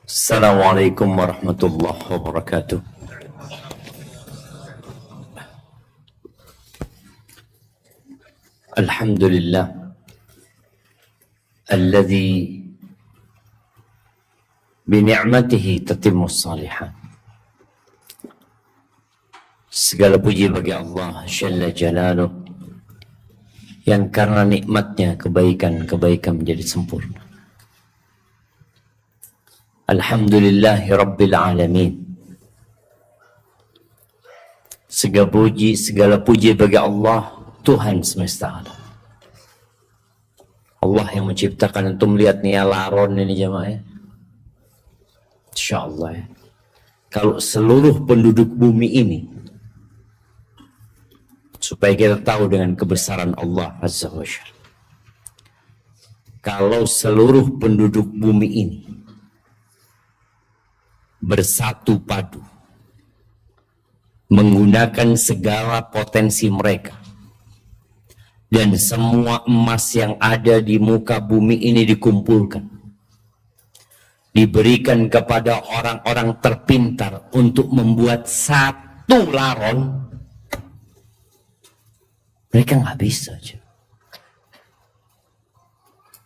Assalamualaikum warahmatullahi wabarakatuh. Alhamdulillah alladzi bi ni'matihi tatimmus shalihat. Segala puji bagi Allah Jalla Jalaluh yang karena nikmatnya kebaikan-kebaikan menjadi sempurna. Alhamdulillahi Rabbil Alamin. Segala puji bagi Allah, Tuhan semesta alam. Allah yang menciptakan. Antum lihat nih laron ini jamaah ya. Insya Allah ya. Kalau seluruh penduduk bumi ini, supaya kita tahu dengan kebesaran Allah Azza wa Jalla. Kalau seluruh penduduk bumi ini bersatu padu, menggunakan segala potensi mereka, dan semua emas yang ada di muka bumi ini dikumpulkan, diberikan kepada orang-orang terpintar untuk membuat satu laron, mereka nggak bisa.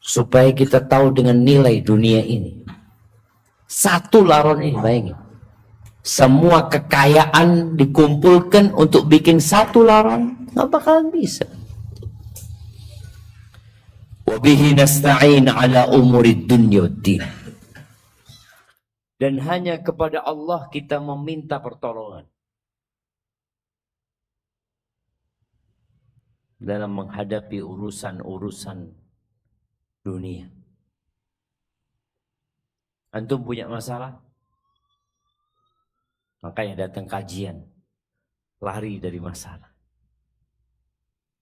Supaya kita tahu dengan nilai dunia ini, satu laron ini, bayangin, semua kekayaan dikumpulkan untuk bikin satu laron, nggak bakalan bisa. Wabihi nasta'in ala umurid dunya waddin. Dan hanya kepada Allah kita meminta pertolongan dalam menghadapi urusan-urusan dunia. Antum punya masalah, makanya datang kajian, lari dari masalah.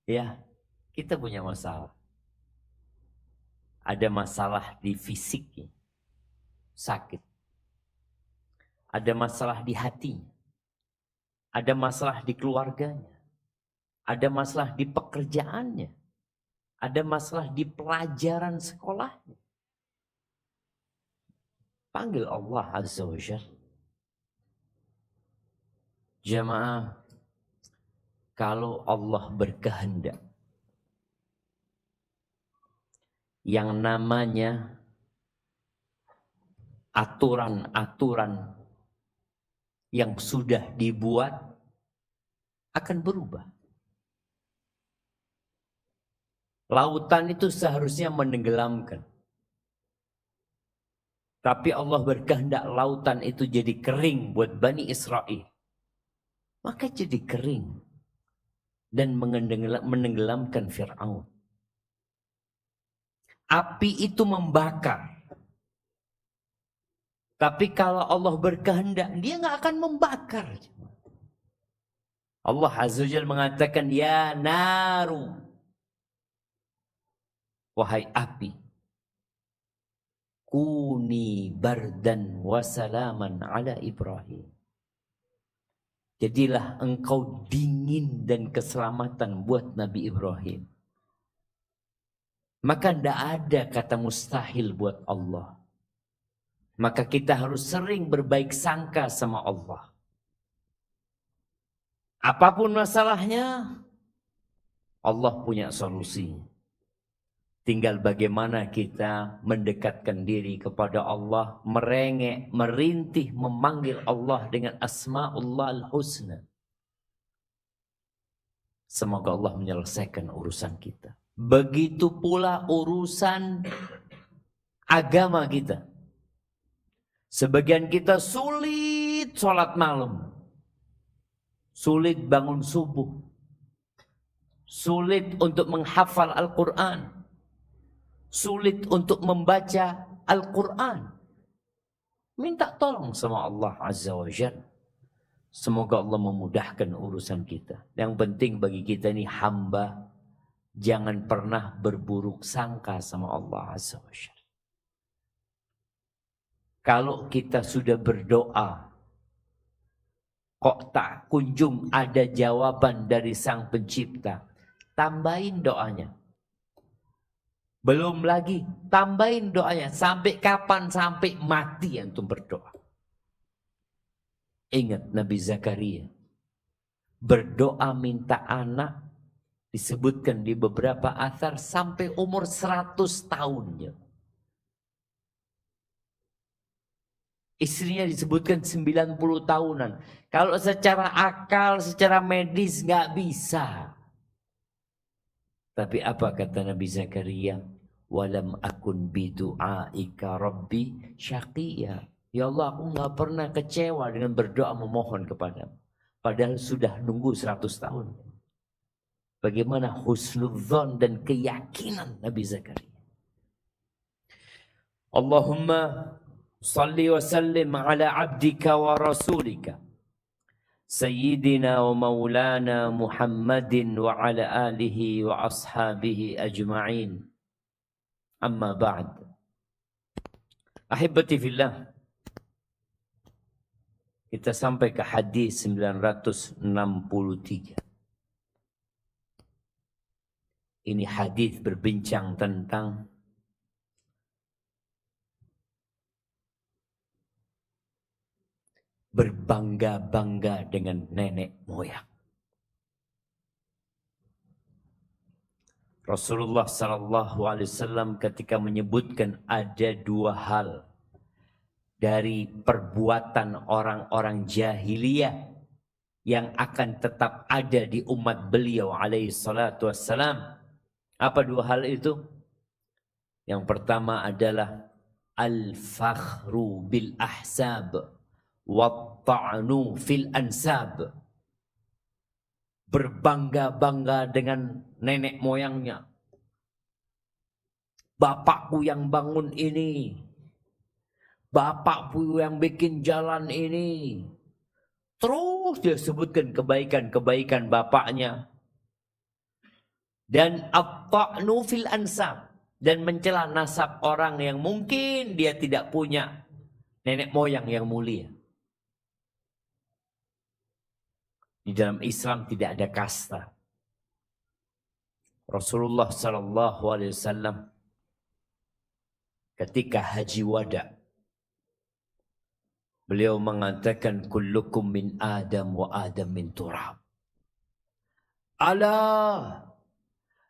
Ya, kita punya masalah. Ada masalah di fisiknya, sakit. Ada masalah di hatinya. Ada masalah di keluarganya. Ada masalah di pekerjaannya. Ada masalah di pelajaran sekolahnya. Panggil Allah Azza wa Jalla. Jamaah, kalau Allah berkehendak, yang namanya aturan-aturan yang sudah dibuat akan berubah. Lautan itu seharusnya menenggelamkan. Tapi Allah berkehendak lautan itu jadi kering buat Bani Israel. Maka jadi kering. Dan menenggelamkan Fir'aun. Api itu membakar. Tapi kalau Allah berkehendak, dia nggak akan membakar. Allah Azza wa Jalla mengatakan, ya naru, wahai api, kuni bardan wasalaman ala Ibrahim. Jadilah engkau dingin dan keselamatan buat Nabi Ibrahim. Maka tidak ada kata mustahil buat Allah. Maka kita harus sering berbaik sangka sama Allah. Apapun masalahnya, Allah punya solusi. Tinggal bagaimana kita mendekatkan diri kepada Allah, merengek, merintih, memanggil Allah dengan Asma'ullahil Husna. Semoga Allah menyelesaikan urusan kita. Begitu pula urusan agama kita. Sebagian kita sulit sholat malam. Sulit bangun subuh. Sulit untuk menghafal Al-Quran. Sulit untuk membaca Al-Quran. Minta tolong sama Allah Azza wa Jalla. Semoga Allah memudahkan urusan kita. Yang penting bagi kita ini hamba, jangan pernah berburuk sangka sama Allah Azza wa Jalla. Kalau kita sudah berdoa, kok tak kunjung ada jawaban dari Sang Pencipta, tambahin doanya. Belum lagi, tambahin doanya. Sampai kapan? Sampai mati antum berdoa. Ingat Nabi Zakaria. Berdoa minta anak. Disebutkan di beberapa athar sampai umur 100 tahunnya. Istrinya disebutkan 90 tahunan. Kalau secara akal, secara medis nggak bisa. Tapi apa kata Nabi Zakaria? Walam akun bidu'aika rabbi syaqiyya. Ya Allah, aku nggak pernah kecewa dengan berdoa memohon kepadamu. Padahal sudah nunggu 100 tahun. Bagaimana husnudzon dan keyakinan Nabi Zakaria. Allahumma salli wa sallim ala abdika wa rasulika Sayyidina wa maulana Muhammadin wa ala alihi wa ashabihi ajma'in. Amma ba'd. Ahibati fillah. Kita sampai ke hadis 963. Ini hadis berbincang tentang berbangga-bangga dengan nenek moyang. Rasulullah sallallahu alaihi wasallam ketika menyebutkan ada dua hal dari perbuatan orang-orang jahiliyah yang akan tetap ada di umat beliau alaihi salatu wassalam. Apa dua hal itu? Yang pertama adalah al-fakhru bil ahsab wa ta'nu fil ansab. Berbangga-bangga dengan nenek moyangnya. Bapakku yang bangun ini. Bapakku yang bikin jalan ini. Terus dia sebutkan kebaikan-kebaikan bapaknya. Dan at-ta'nu fil ansab. Dan mencela nasab orang yang mungkin dia tidak punya nenek moyang yang mulia. Di dalam Islam tidak ada kasta. Rasulullah sallallahu alaihi wasallam ketika haji wada, beliau mengatakan kullukum min Adam wa Adam min turab. Ala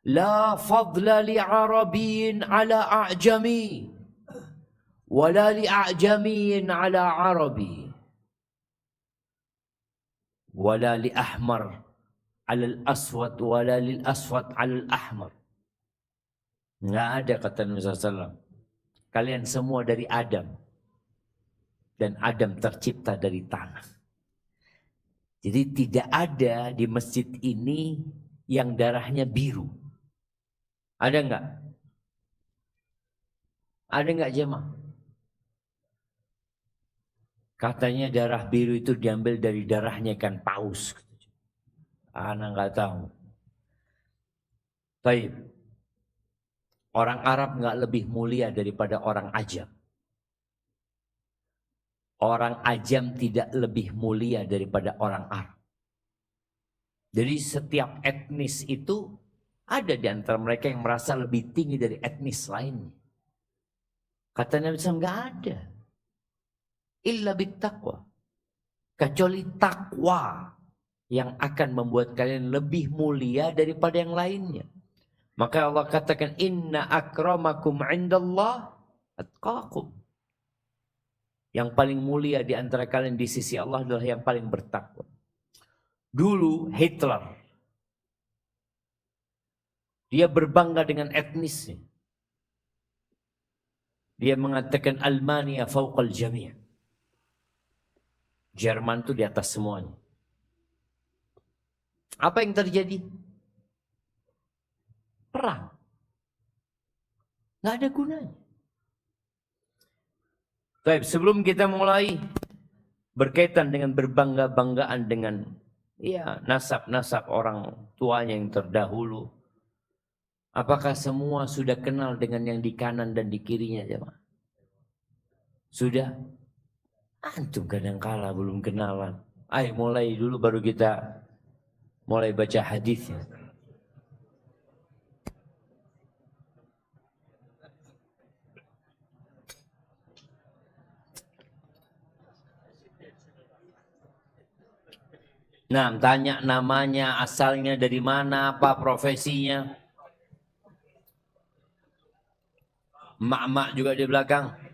la fadla li Arabiyyin ala a'jami wala li a'jamiyyin ala Arabi wala li ahmar ala al-aswad wala lil aswad ala al-ahmar. Enggak ada kata Nabi SAW. Kalian semua dari Adam. Dan Adam tercipta dari tanah. Jadi tidak ada di masjid ini yang darahnya biru. Ada enggak? Ada enggak jemaah? Katanya darah biru itu diambil dari darahnya ikan paus. Anak enggak tahu. Baik. Orang Arab enggak lebih mulia daripada orang Ajam. Orang Ajam tidak lebih mulia daripada orang Arab. Jadi setiap etnis itu ada di antara mereka yang merasa lebih tinggi dari etnis lainnya. Kata Nabi SAW, enggak ada. Illa bittaqwa. Kecuali takwa yang akan membuat kalian lebih mulia daripada yang lainnya. Maka Allah katakan, inna akramakum indallah atqakum. Yang paling mulia di antara kalian di sisi Allah adalah yang paling bertakwa. Dulu Hitler, dia berbangga dengan etnisnya. Dia mengatakan Almania fauqal jami'. Jerman itu di atas semuanya. Apa yang terjadi? Perang. Nggak ada gunanya. Baik, sebelum kita mulai berkaitan dengan berbangga-banggaan dengan nasab-nasab orang tuanya yang terdahulu. Apakah semua sudah kenal dengan yang di kanan dan di kirinya, jemaah? Sudah? Antum kadangkala belum kenalan. Ayo mulai dulu baru kita mulai baca hadisnya. Nah, tanya namanya, asalnya dari mana, apa profesinya. Mak-mak juga di belakang.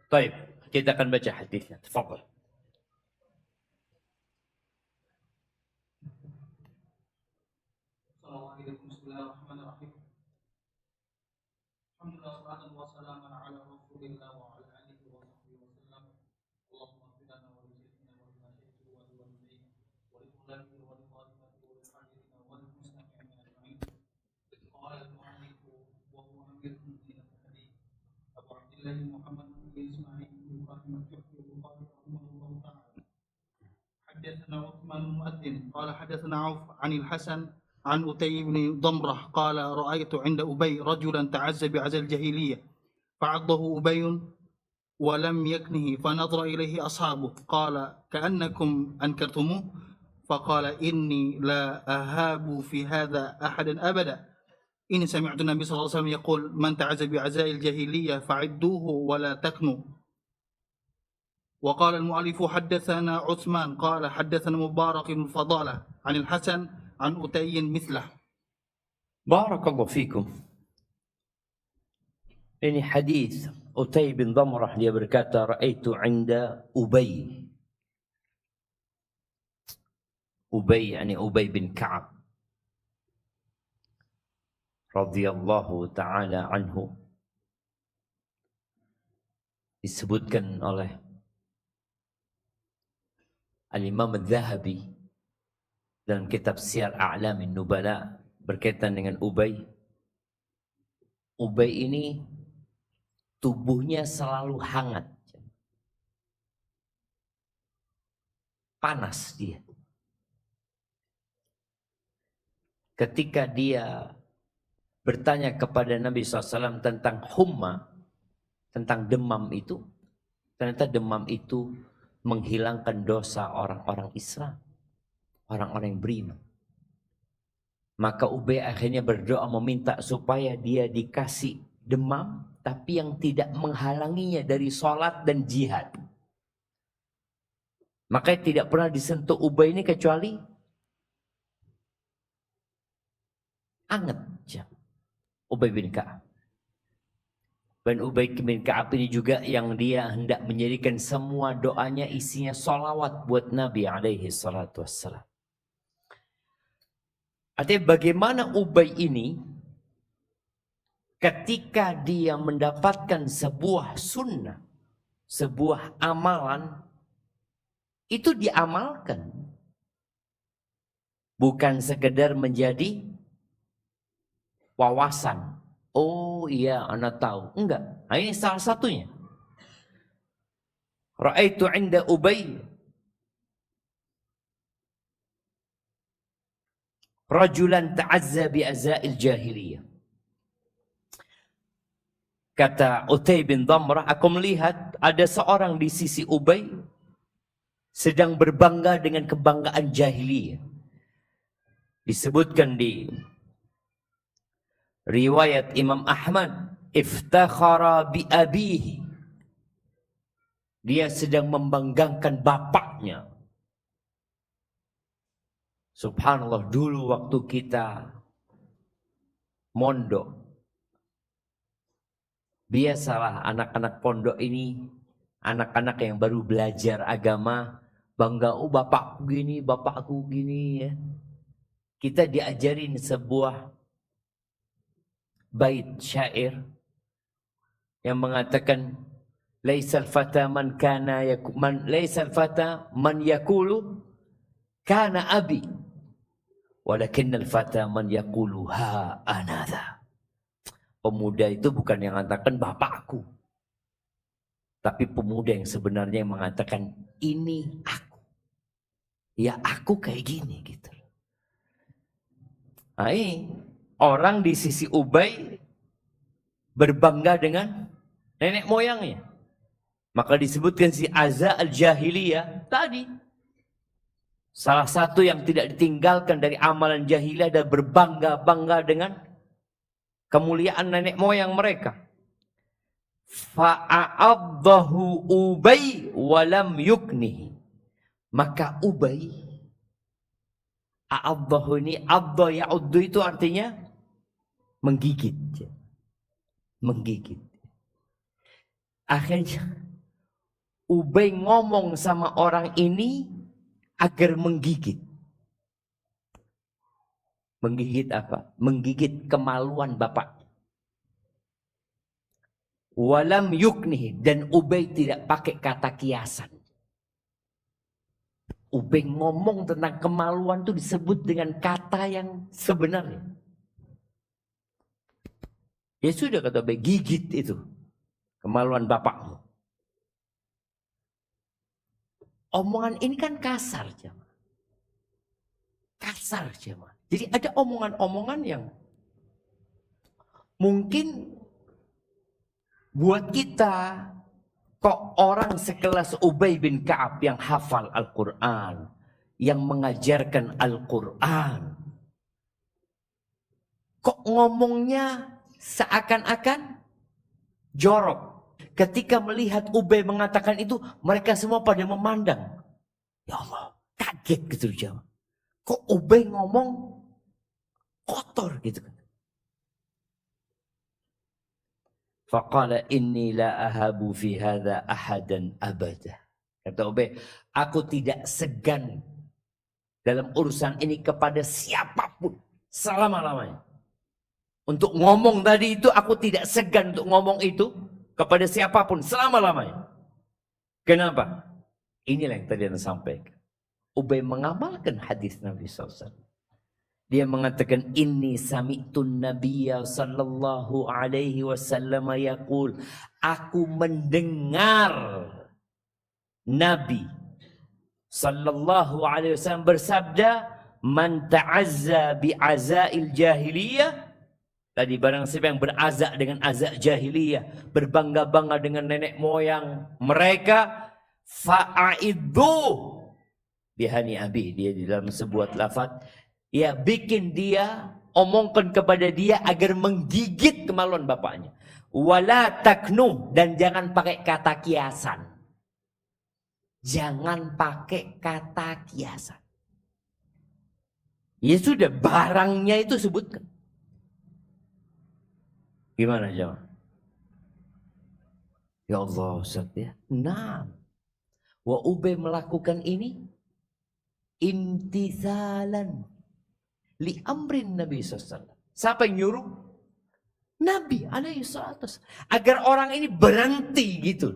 Baik, kita akan baca hadisnya. Tafadhal. Assalamualaikum warahmatullahi wabarakatuh. Alhamdulillah wassalatu wassalamu ala Rasulillah wa ala alihi wa sahbihi wasallam. Allahumma ighfir lana wa li sayyidina wa li masyayikhina wa li walidayna wa li khulafina wa li khalifati wa li hajjatina wa li muslimina ajma'in. Qala al-mu'allif wa huwa amirul mu'minin al-hadith Abu Abdillah Muhammad bin Ismail bin Ibrahim al-Juhri al-Bukhari rahimahullah ta'ala. حدثنا عثمان المؤذن قال حدثنا عوف عن الحسن عن أتي بن ضمرة قال رأيت عند أبي رجلا تعزى بعزى الجاهلية فعضه أبي ولم يكنه فنظر إليه أصحابه قال كأنكم أنكرتموه فقال إني لا أهاب في هذا أحدا أبدا إني سمعت النبي صلى الله عليه وسلم يقول من تعزى بعزاء الجاهلية فعدوه ولا تكنوا. وقال المؤلف حدثنا عثمان قال حدثنا مبارك بن فضالة عن الحسن عن أتي مثله. Barakallahu fikum. Ini hadis Utay bin Dhamrah, dia berkata, Ra'aitu 'inda Ubay. Ubay yani Ubay bin Ka'ab radhiyallahu taala anhu. Disebutkan oleh Al-Imam Al-Zahabi dalam kitab Siyar A'lamin Nubala berkaitan dengan Ubay. Ubay ini tubuhnya selalu hangat. Panas dia. Ketika dia bertanya kepada Nabi SAW tentang humma, tentang demam itu, ternyata demam itu menghilangkan dosa orang-orang Islam, orang-orang yang beriman. Maka Ubay akhirnya berdoa meminta supaya dia dikasih demam, tapi yang tidak menghalanginya dari sholat dan jihad. Makanya tidak pernah disentuh Ubay ini kecuali anget. Ubay bin Ka'ab. Dan Ubay bin Ka'ab ini juga yang dia hendak menjadikan semua doanya isinya sholawat buat Nabi alaihi salatu wassalam. Artinya bagaimana Ubay ini ketika dia mendapatkan sebuah sunnah, sebuah amalan, itu diamalkan. Bukan sekedar menjadi wawasan. Oh iya, anak tahu. Enggak. Nah, ini salah satunya. Ra'aitu 'inda Ubay rajulan ta'azza bi azail jahiliyah. Kata Utay bin Dhamrah, aku melihat ada seorang di sisi Ubay sedang berbangga dengan kebanggaan jahiliyah. Disebutkan di riwayat Imam Ahmad, iftakhara bi abihi. Dia sedang membanggakan bapaknya. Subhanallah, dulu waktu kita mondok, biasalah anak-anak pondok ini, anak-anak yang baru belajar agama, bangga, oh bapakku gini, bapakku gini ya. Kita diajarin sebuah bait syair yang mengatakan laisal fata man kana laisal fata man yaqulu kana abi walakinnal fata man yaqulu ha anadha. Pemuda itu bukan yang mengatakan bapakku, tapi pemuda yang sebenarnya yang mengatakan ini aku. Ya aku kayak gini gitu. Nah, ini orang di sisi Ubay berbangga dengan nenek moyangnya. Maka disebutkan si azza al-jahiliyah tadi. Salah satu yang tidak ditinggalkan dari amalan jahiliyah dan berbangga-bangga dengan kemuliaan nenek moyang mereka. Fa'a'addahu Ubay walam yuknihi. Maka Ubay, a'addahu ini, adda ya'uddu itu artinya menggigit. Menggigit. Akhirnya Ubay ngomong sama orang ini agar menggigit. Menggigit apa? Menggigit kemaluan bapak. Walam yuknihi, dan Ubay tidak pakai kata kiasan. Ubay ngomong tentang kemaluan itu disebut dengan kata yang sebenarnya. Ya sudah kata Ubay, gigit itu kemaluan bapakmu. Omongan ini kan kasar, jemaah. Kasar, jemaah. Jadi ada omongan-omongan yang mungkin buat kita, kok orang sekelas Ubay bin Ka'ab yang hafal Al-Quran, yang mengajarkan Al-Quran, kok ngomongnya seakan-akan jorok. Ketika melihat Ubay mengatakan itu, mereka semua pada memandang. Ya Allah, kaget gitu jemaah. Kok Ubay ngomong kotor gitu kan. Faqala inni la ahabu fi hadha ahadan abada. Kata Ubay, aku tidak segan dalam urusan ini kepada siapapun selama-lamanya. Untuk ngomong tadi itu, aku tidak segan untuk ngomong itu kepada siapapun selama-lamanya. Kenapa? Inilah yang tadi Anda sampaikan. Ubay mengamalkan hadis Nabi SAW. Dia mengatakan, inni sami'tun nabiyya sallallahu alaihi wasallam yaqul, aku mendengar Nabi sallallahu alaihi wasallam bersabda, man ta'azza bi'azail jahiliyah. Tadi barang siapa yang berazak dengan azak jahiliyah, berbangga-bangga dengan nenek moyang mereka, fa'iddu bihani abi. Dia di dalam sebuah lafaz, ya bikin dia, omongkan kepada dia agar menggigit kemaluan bapaknya. Wala taknu, dan jangan pakai kata kiasan. Jangan pakai kata kiasan. Ya sudah, barangnya itu sebutkan. Gimana jemaah? Ya Allah Ustaz ya. Nah, wa Ubay melakukan ini imtithalan li amrin Nabi SAW. Siapa yang nyuruh? Nabi alaihi salatu. Agar orang ini berhenti gitu.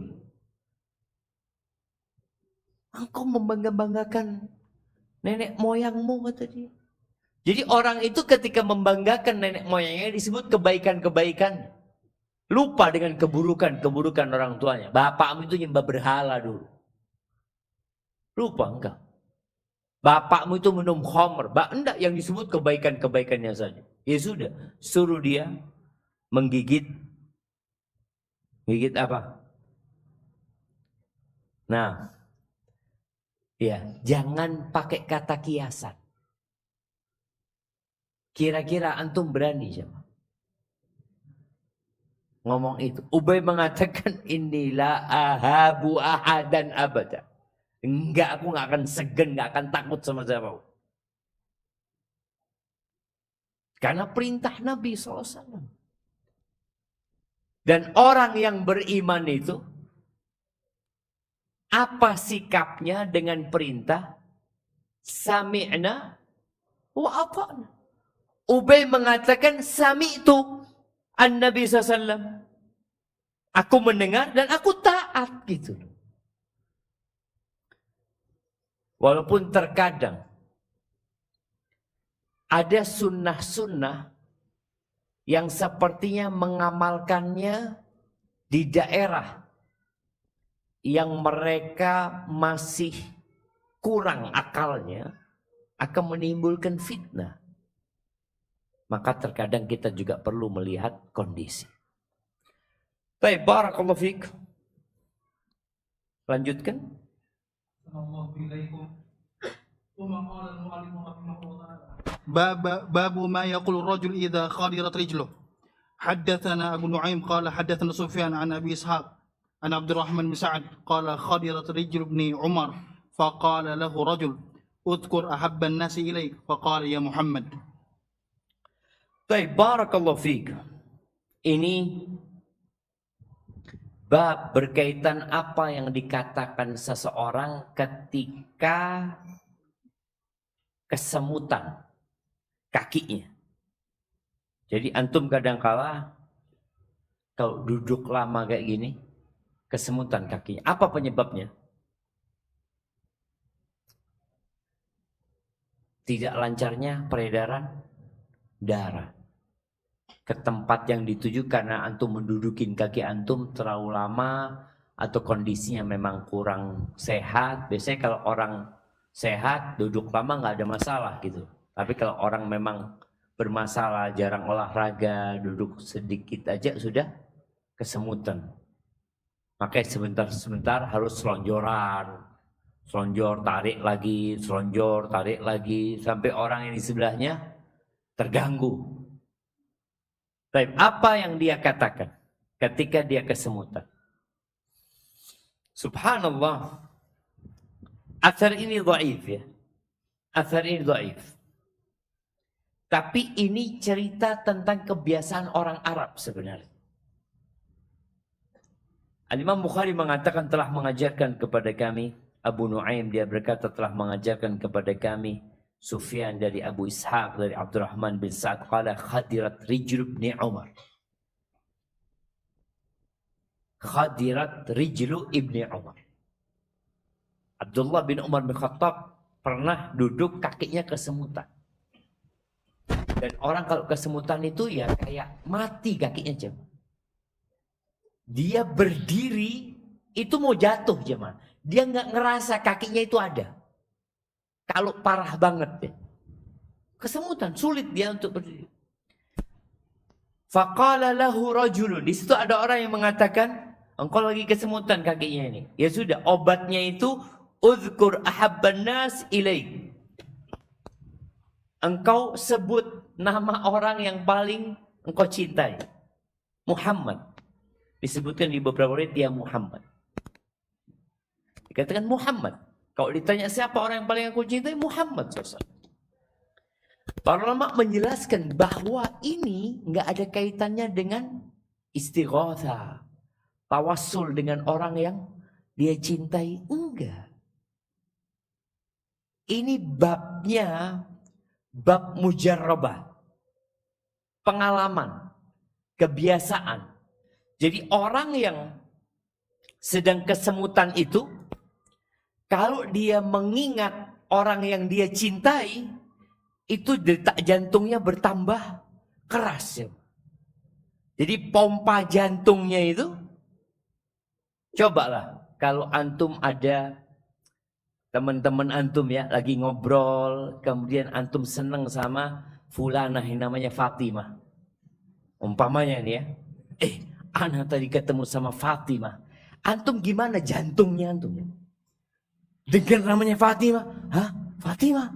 Engkau membangga-banggakan nenek moyangmu, kata dia. Jadi orang itu ketika membanggakan nenek moyangnya disebut kebaikan-kebaikan. Lupa dengan keburukan-keburukan orang tuanya. Bapakmu itu nyembah berhala dulu. Lupa enggak? Bapakmu itu minum khamr. Enggak, yang disebut kebaikan-kebaikannya saja. Ya sudah, suruh dia menggigit. Gigit apa? Nah, ya, jangan pakai kata kiasan. Kira-kira antum berani siapa? Ngomong itu. Ubay mengatakan, inilah ahabu ahadan abada. Enggak, aku enggak akan segan, enggak akan takut sama siapa. Karena perintah Nabi SAW. Dan orang yang beriman itu, apa sikapnya dengan perintah? Sami'na wa ata'na. Ubay mengatakan, sami'tu an-Nabi SAW. Aku mendengar dan aku taat gitu. Walaupun terkadang ada sunnah-sunnah yang sepertinya mengamalkannya di daerah yang mereka masih kurang akalnya, akan menimbulkan fitnah. Maka terkadang kita juga perlu melihat kondisi. Baik, barakallahu fiik. Lanjutkan. Sallallahu ilaikum. ثم قال المؤلف رحمه الله تعالى باب ما يقول الرجل إذا خدرت رجله. حدثنا أبو نعيم قال حدثنا سفيان عن أبي إسحاق عن عبد الرحمن بن سعد قال خدرت رجل ابن عمر فقال له رجل اذكر أحب الناس إليك فقال يا محمد. Baik, barakallahu fiik. Ini bab berkaitan apa yang dikatakan seseorang ketika kesemutan kakinya. Jadi antum kadangkala kalau duduk lama kayak gini, kesemutan kakinya. Apa penyebabnya? Tidak lancarnya peredaran darah ke tempat yang dituju karena antum mendudukin kaki antum terlalu lama atau kondisinya memang kurang sehat. Biasanya kalau orang sehat duduk lama nggak ada masalah gitu. Tapi kalau orang memang bermasalah, jarang olahraga, duduk sedikit aja sudah kesemutan. Makanya sebentar-sebentar harus selonjoran, selonjor tarik lagi, selonjor tarik lagi sampai orang yang di sebelahnya terganggu. Baik, apa yang dia katakan ketika dia kesemutan? Subhanallah. Athar ini dhaif ya. Athar ini dhaif. Tapi ini cerita tentang kebiasaan orang Arab sebenarnya. Al-Imam Bukhari mengatakan telah mengajarkan kepada kami. Abu Nuaim dia berkata telah mengajarkan kepada kami. Sufyan dari Abu Ishaq dari Abdurrahman bin Sa'ad qala khadirat rijlu ibn Umar. Khadirat rijlu ibn Umar. Abdullah bin Umar bin Khattab pernah duduk kakinya kesemutan. Dan orang kalau kesemutan itu ya kayak mati kakinya jemaah. Dia berdiri itu mau jatuh jemaah. Dia nggak ngerasa kakinya itu ada. Kalau parah banget ya. Kesemutan sulit dia untuk berdiri. Faqala lahu rajulun. Di situ ada orang yang mengatakan, engkau lagi kesemutan kakinya ini. Ya sudah, obatnya itu uzkur ahabban nas ilaik. Engkau sebut nama orang yang paling engkau cintai. Muhammad. Disebutkan di beberapa riwayat dia Muhammad. Dikatakan Muhammad. Kalau ditanya siapa orang yang paling aku cintai, Muhammad SAW. Para ulama menjelaskan bahwa ini nggak ada kaitannya dengan istighatsah, tawassul dengan orang yang dia cintai, enggak. Ini babnya bab mujarrabah, pengalaman, kebiasaan. Jadi orang yang sedang kesemutan itu, kalau dia mengingat orang yang dia cintai, itu detak jantungnya bertambah keras. Ya. Jadi pompa jantungnya itu, cobalah kalau antum ada teman-teman antum ya lagi ngobrol, kemudian antum seneng sama fulanah yang namanya Fatimah. Umpamanya nih ya, ana tadi ketemu sama Fatimah. Antum gimana jantungnya antum? Dengar namanya Fatimah, hah? Fatimah?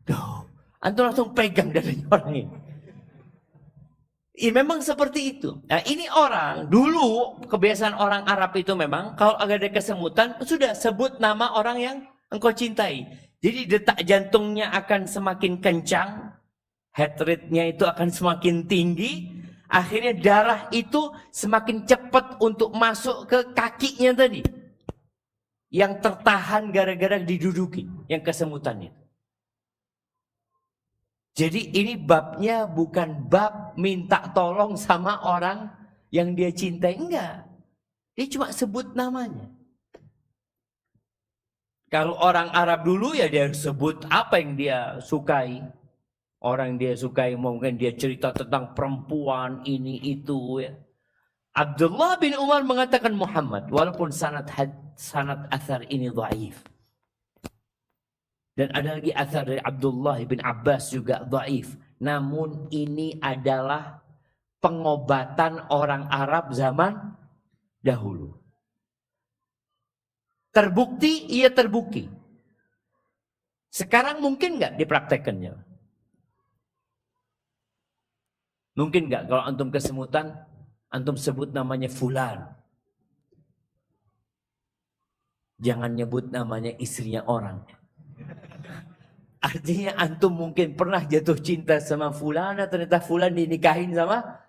Duh, antum langsung pegang dadanya orang ini. Ya, memang seperti itu. Nah, ini orang dulu kebiasaan orang Arab itu memang kalau ada kesemutan sudah sebut nama orang yang engkau cintai. Jadi detak jantungnya akan semakin kencang, heart rate-nya itu akan semakin tinggi, akhirnya darah itu semakin cepat untuk masuk ke kakinya tadi. Yang tertahan gara-gara diduduki, yang kesemutan itu. Jadi ini babnya bukan bab minta tolong sama orang yang dia cintai. Enggak. Dia cuma sebut namanya. Kalau orang Arab dulu ya dia sebut apa yang dia sukai. Orang yang dia sukai mungkin dia cerita tentang perempuan ini itu ya. Abdullah bin Umar mengatakan Muhammad. Walaupun sanad athar ini dhaif. Dan ada lagi athar dari Abdullah bin Abbas juga dhaif. Namun ini adalah pengobatan orang Arab zaman dahulu. Terbukti, iya terbukti. Sekarang mungkin nggak dipraktekannya? Mungkin nggak kalau antum kesemutan, antum sebut namanya fulan. Jangan nyebut namanya istrinya orang. Artinya antum mungkin pernah jatuh cinta sama fulana, ternyata fulan dinikahin sama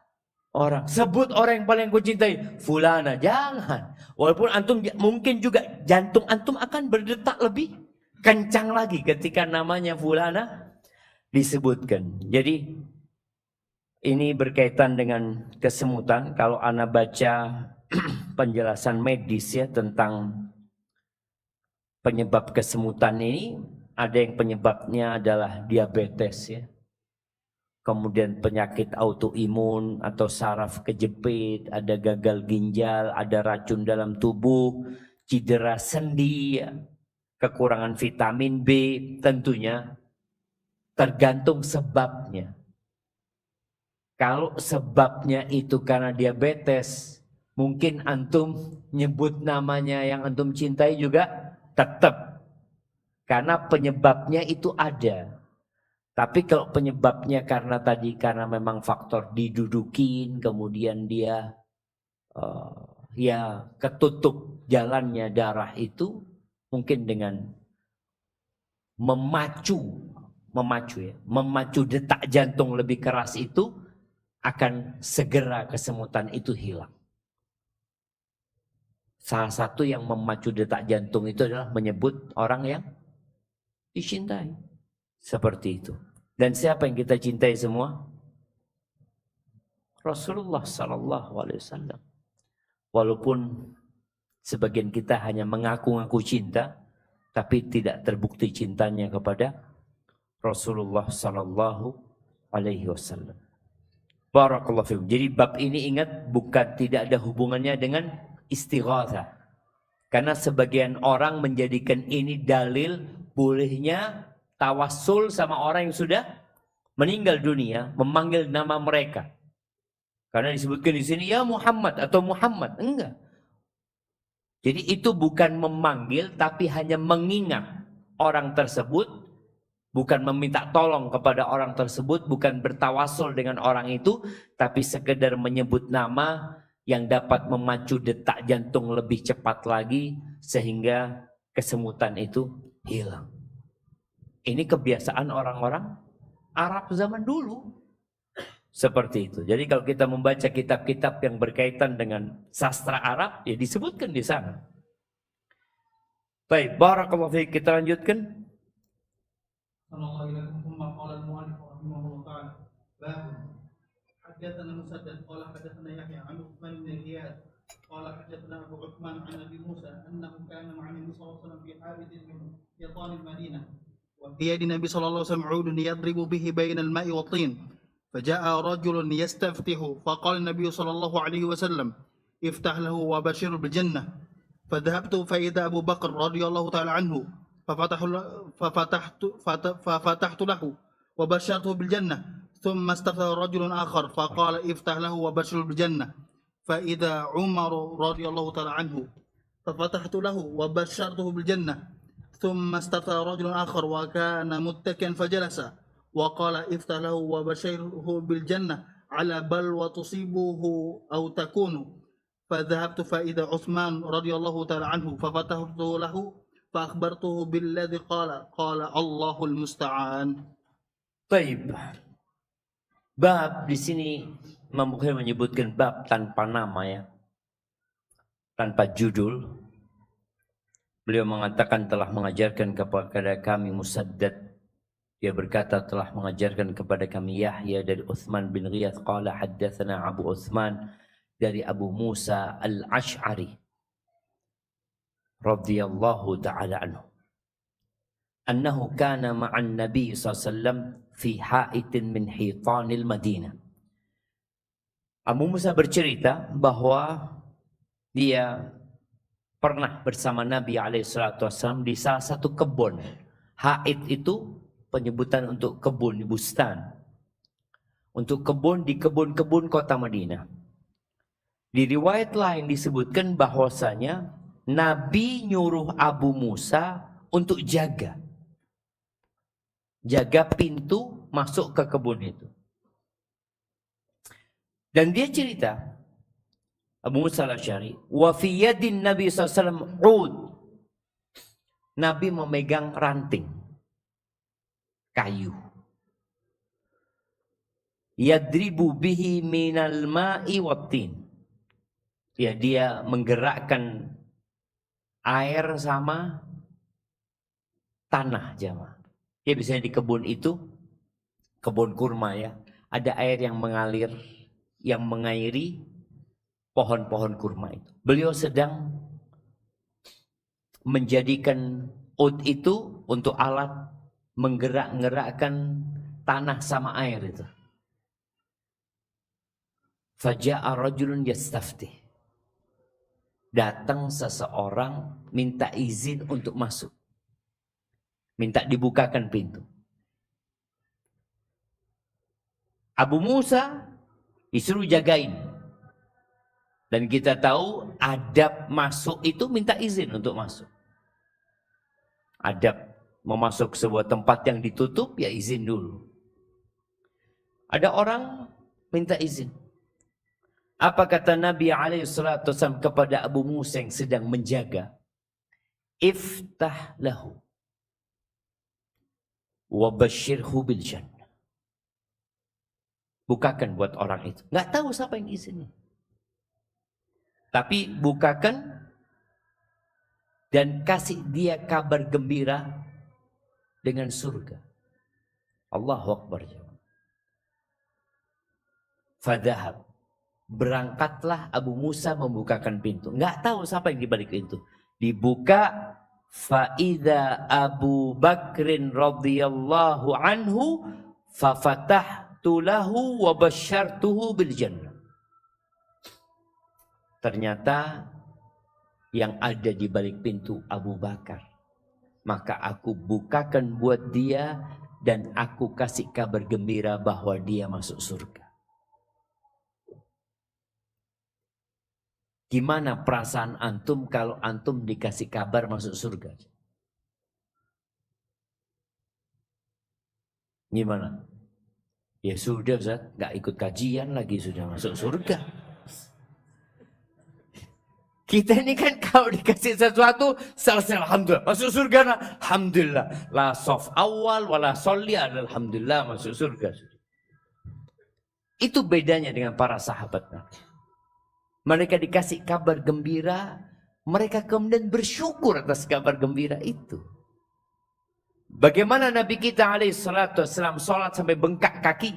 orang. Sebut orang yang paling kau cintai, fulana. Jangan. Walaupun antum mungkin juga jantung antum akan berdetak lebih kencang lagi ketika namanya fulana disebutkan. Jadi ini berkaitan dengan kesemutan. Kalau ana baca penjelasan medis ya tentang penyebab kesemutan ini, ada yang penyebabnya adalah diabetes ya. Kemudian penyakit autoimun atau saraf kejepit, ada gagal ginjal, ada racun dalam tubuh, cedera sendi, ya. Kekurangan vitamin B, tentunya tergantung sebabnya. Kalau sebabnya itu karena diabetes, mungkin antum nyebut namanya yang antum cintai juga tetap. Karena penyebabnya itu ada. Tapi kalau penyebabnya karena memang faktor didudukin, kemudian dia ya ketutup jalannya darah itu, mungkin dengan memacu detak jantung lebih keras itu, akan segera kesemutan itu hilang. Salah satu yang memacu detak jantung itu adalah menyebut orang yang dicintai. Seperti itu. Dan siapa yang kita cintai semua? Rasulullah sallallahu alaihi wasallam. Walaupun sebagian kita hanya mengaku-ngaku cinta, tapi tidak terbukti cintanya kepada Rasulullah sallallahu alaihi wasallam. Barakallahu fiikum. Jadi bab ini ingat bukan tidak ada hubungannya dengan istighatsah. Karena sebagian orang menjadikan ini dalil bolehnya tawassul sama orang yang sudah meninggal dunia, memanggil nama mereka. Karena disebutkan di sini ya Muhammad atau Muhammad, enggak. Jadi itu bukan memanggil tapi hanya mengingat orang tersebut, bukan meminta tolong kepada orang tersebut, bukan bertawassul dengan orang itu, tapi sekedar menyebut nama yang dapat memacu detak jantung lebih cepat lagi sehingga kesemutan itu hilang. Ini kebiasaan orang-orang Arab zaman dulu. Seperti itu. Jadi kalau kita membaca kitab-kitab yang berkaitan dengan sastra Arab, ya disebutkan di sana. Baik, barakallahu fiik, kita lanjutkan. حدثنا مسدد قال حدثنا يحيى عن عثمان بن زياد قال حدثنا ابو عثمان عن ابي موسى انه كان مع النبي صلى الله عليه وسلم في حارث من حيطان المدينه وبيد النبي صلى الله عليه وسلم عود يضرب به بين الماء والطين فجاء رجل يستفتح فقال النبي صلى الله عليه وسلم افتح له وبشر بالجنه فذهبت فاذا ابو بكر رضي الله تعالى عنه ففتحت له وبشرته بالجنه ثم استفتح رجل آخر فقال افتح له وبشر بالجنة فإذا عمر رضي الله تعالى عنه ففتحت له وبشرته بالجنة ثم استفتح رجل آخر وكان متكئا فجلس وقال افتح له وبشره بالجنة على بلوى تصيبه أو تكون فذهبت فإذا عثمان رضي الله تعالى عنه ففتحت له فأخبرته بالذي قال الله المستعان. طيب. Bab di sini Imam Bukhari menyebutkan bab tanpa nama ya. Tanpa judul. Beliau mengatakan telah mengajarkan kepada kami Musaddad. Dia berkata telah mengajarkan kepada kami Yahya dari Uthman bin Ghiyath. Qala haddatsana Abu Uthman dari Abu Musa al-Ash'ari. Radhiyallahu ta'ala anhu. Annahu kana ma'an Nabi SAW fi ha'itin min hitanil Madinah. Abu Musa bercerita bahwa dia pernah bersama Nabi SAW di salah satu kebun. Ha'it itu penyebutan untuk kebun, bustan. Untuk kebun di kebun-kebun kota Madinah. Di riwayat lain disebutkan bahwasanya Nabi nyuruh Abu Musa untuk jaga pintu masuk ke kebun itu. Dan dia cerita, Abu Musa al-Asy'ari, wa fi yadin Nabi SAW ud. Nabi memegang ranting kayu. Yadribu bihi minal ma'i wattin. Ya, dia menggerakkan air sama tanah, jamaah. Ya, biasanya di kebun itu, kebun kurma ya, ada air yang mengalir, yang mengairi pohon-pohon kurma itu. Beliau sedang menjadikan ud itu untuk alat menggerak-gerakkan tanah sama air itu. Faja'a rajulun yastaftih. Datang seseorang minta izin untuk masuk. Minta dibukakan pintu. Abu Musa disuruh jagain. Dan kita tahu adab masuk itu minta izin untuk masuk. Adab mau masuk sebuah tempat yang ditutup, ya izin dulu. Ada orang minta izin. Apa kata Nabi SAW kepada Abu Musa yang sedang menjaga? Iftah lahu wa basyirhu bil jannah. Bukakan buat orang itu. Nggak tahu siapa yang izinnya. Tapi bukakan dan kasih dia kabar gembira dengan surga. Allahu Akbar. Fadhahab. Berangkatlah Abu Musa membukakan pintu. Nggak tahu siapa yang di balik pintu. Dibuka. Fa'idha Abu Bakrin radhiyallahu anhu fafatahtu lahu wa basyartuhu bil jannah. Ternyata yang ada di balik pintu Abu Bakar. Maka aku bukakan buat dia dan aku kasih kabar gembira bahwa dia masuk surga. Gimana perasaan antum kalau antum dikasih kabar masuk surga? Gimana? Ya sudah Ustaz, gak ikut kajian lagi sudah masuk surga. Kita ini kan kalau dikasih sesuatu, selesai alhamdulillah. Masuk surga, alhamdulillah. La sof awal, wala sholli, alhamdulillah masuk surga. Itu bedanya dengan para sahabat Nabi. Mereka dikasih kabar gembira, mereka kemudian bersyukur atas kabar gembira itu. Bagaimana Nabi kita alaihissalam sholat sampai bengkak kaki.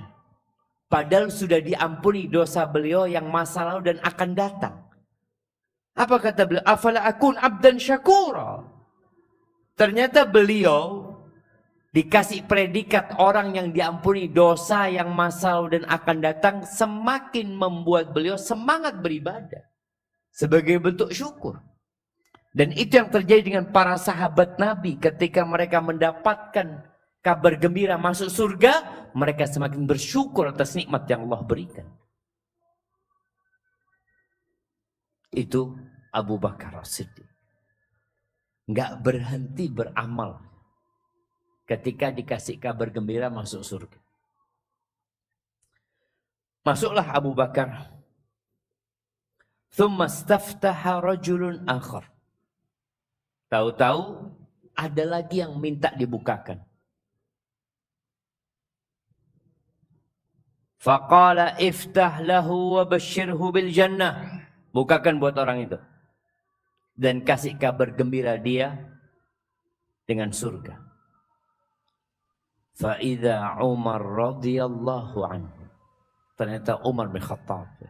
Padahal sudah diampuni dosa beliau yang masa lalu dan akan datang. Apa kata beliau? Afala akun abdan syakura. Ternyata beliau dikasih predikat orang yang diampuni dosa yang masa lalu dan akan datang, semakin membuat beliau semangat beribadah sebagai bentuk syukur. Dan itu yang terjadi dengan para sahabat Nabi ketika mereka mendapatkan kabar gembira masuk surga, mereka semakin bersyukur atas nikmat yang Allah berikan. Itu Abu Bakar As-Siddiq. Nggak berhenti beramal ketika dikasih kabar gembira masuk surga. Masuklah Abu Bakar. Thumma staftaha rajulun akhar. Tahu-tahu ada lagi yang minta dibukakan. Faqala iftah lahu wa basyirhu bil jannah. Bukakan buat orang itu. Dan kasih kabar gembira dia dengan surga. Fa'idha Umar radhiyallahu anhu. Ternyata Umar bin Khattab.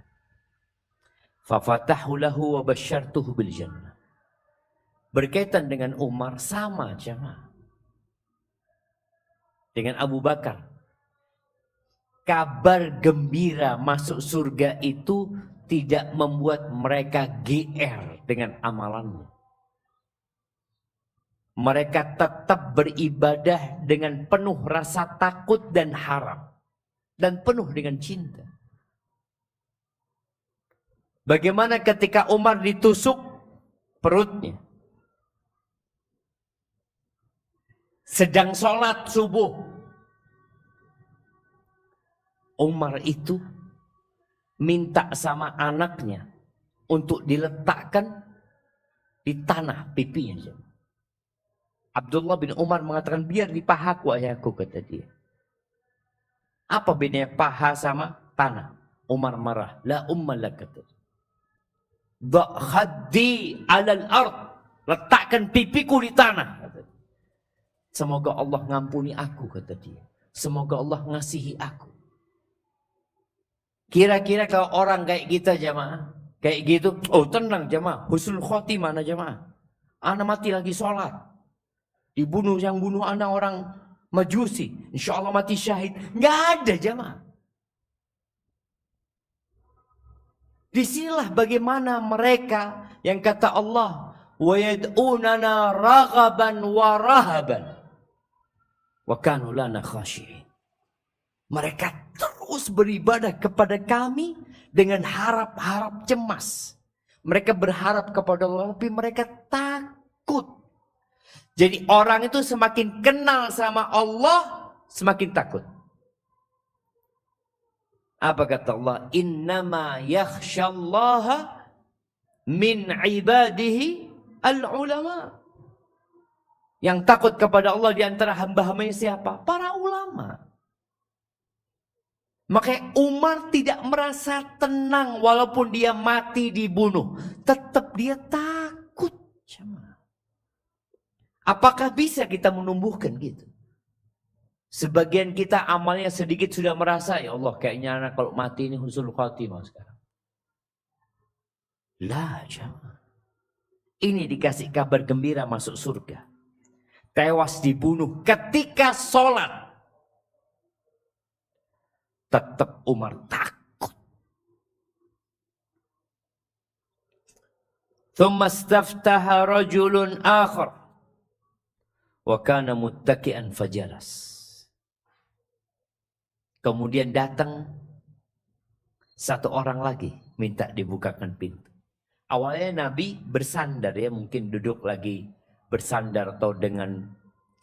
Fafatahu lahu wa basyartuhu bil jannah. Berkaitan dengan Umar sama jemaah. Dengan Abu Bakar. Kabar gembira masuk surga itu tidak membuat mereka GR dengan amalannya. Mereka tetap beribadah dengan penuh rasa takut dan harap. Dan penuh dengan cinta. Bagaimana ketika Umar ditusuk perutnya. Sedang sholat subuh. Umar itu minta sama anaknya untuk diletakkan di tanah pipinya. Abdullah bin Umar mengatakan, biar di pahaku ayahku, kata dia. Apa bedanya paha sama tanah? Umar marah. La ummalak, kata dia. Da khaddi alal ard. Letakkan pipiku di tanah, kata dia. Semoga Allah ngampuni aku, kata dia. Semoga Allah ngasihi aku. Kira-kira kalau orang kayak kita jamaah, kayak gitu, oh tenang jamaah, husnul khotimah mana jamaah. Ana mati lagi sholat. Dibunuh yang bunuh anak orang Majusi, insya Allah mati syahid. Nggak ada jamaah. Disinilah bagaimana mereka yang kata Allah, wa yad'unana raghaban wa rahaban wa kanu lana khashi'in. Mereka terus beribadah kepada kami dengan harap-harap cemas. Mereka berharap kepada Allah, tapi mereka takut. Jadi orang itu semakin kenal sama Allah, semakin takut. Apa kata Allah? Innama yakhshallaha min ibadihi al-ulama. Yang takut kepada Allah di antara hamba-hambanya siapa? Para ulama. Makanya Umar tidak merasa tenang walaupun dia mati dibunuh. Tetap dia takut. Apakah bisa kita menumbuhkan gitu? Sebagian kita amalnya sedikit sudah merasa, ya Allah kayaknya anak kalau mati ini husnul khatimah sekarang. Lah, jangan. Ini dikasih kabar gembira masuk surga. Tewas dibunuh ketika sholat. Tetap Umar takut. Thumma istaftaha rajulun akhar. Wa kana muttaki'an fajalas. Kemudian datang satu orang lagi minta dibukakan pintu. Awalnya Nabi bersandar ya, mungkin duduk lagi bersandar atau dengan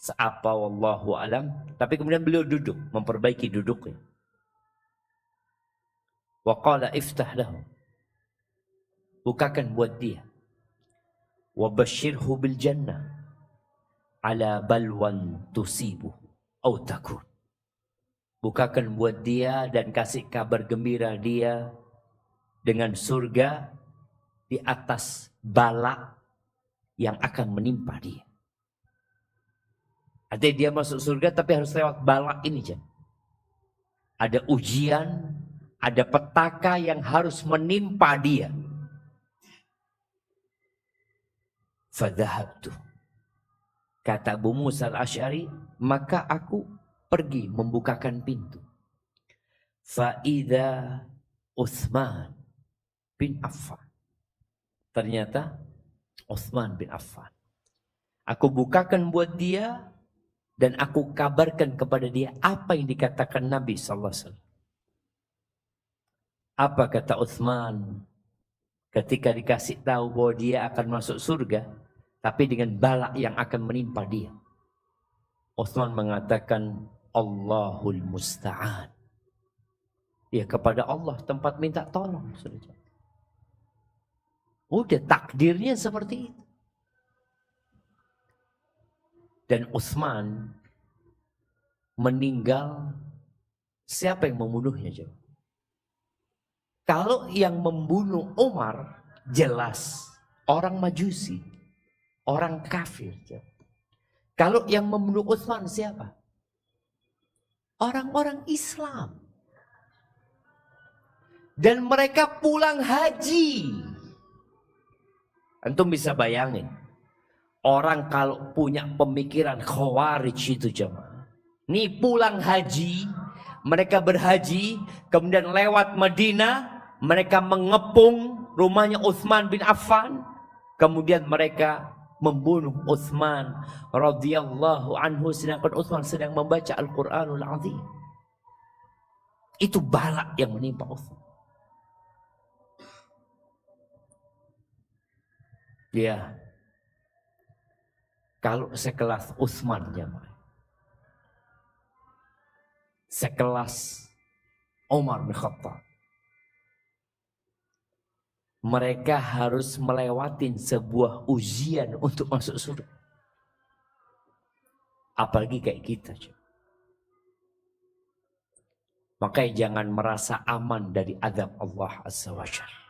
seapa wallahu alam, tapi kemudian beliau duduk memperbaiki duduknya. Wa qala iftah lahu. Bukakan buat dia. Wa basyirhu bil jannah ala balwan tusibu au takun. Bukakan buat dia dan kasih kabar gembira dia dengan surga di atas bala yang akan menimpa dia. Artinya dia masuk surga tapi harus lewat bala ini jam. Ada ujian, ada petaka yang harus menimpa dia. Fadhahabtu. Kata Abu Musa al-Asy'ari, maka aku pergi membukakan pintu. Fa'idha Uthman bin Affan. Ternyata Uthman bin Affan. Aku bukakan buat dia dan aku kabarkan kepada dia apa yang dikatakan Nabi SAW. Apa kata Uthman ketika dikasih tahu bahwa dia akan masuk surga, tapi dengan bala yang akan menimpa dia? Uthman mengatakan, Allahul Musta'an. Ya, kepada Allah tempat minta tolong. Udah takdirnya seperti itu. Dan Uthman meninggal, siapa yang membunuhnya? Coba? Kalau yang membunuh Umar jelas orang Majusi, orang kafir. Coba. Kalau yang membunuh Uthman siapa? Orang-orang Islam. Dan mereka pulang haji. Antum bisa bayangin. Orang kalau punya pemikiran khawarij itu jemaah. Nih pulang haji. Mereka berhaji. Kemudian lewat Madinah. Mereka mengepung rumahnya Uthman bin Affan. Kemudian mereka membunuh Uthman radhiyallahu anhu sedangkan Uthman sedang membaca Al-Qur'anul Azim. Itu bala yang menimpa Uthman. Ya. Kalau sekelas Utsman jamaah. Sekelas Umar bin Khattab. Mereka harus melewatin sebuah ujian untuk masuk surga. Apalagi kayak kita. Makanya jangan merasa aman dari azab Allah Azza wa Jalla.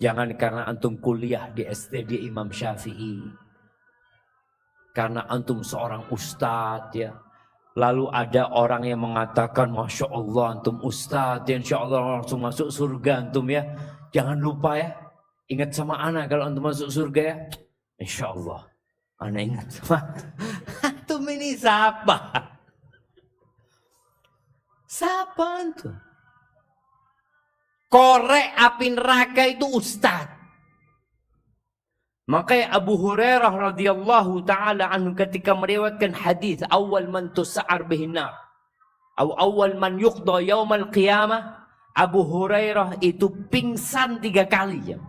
Jangan karena antum kuliah di STD Imam Syafi'i. Karena antum seorang ustadz ya. Lalu ada orang yang mengatakan, Masya Allah antum ustadz ya, Insya Allah langsung masuk surga antum ya. Jangan lupa ya. Ingat sama ana kalau antum masuk surga ya. Insya Allah. Ana ingat sama antum ini siapa? Siapa antum? Korek api neraka itu ustadz. Makanya Abu Hurairah radhiyallahu taala anhu ketika meriwayatkan hadis awal man tus'ar bihin nar atau awal man yuqda yaumal qiyamah, Abu Hurairah itu pingsan 3 kali ya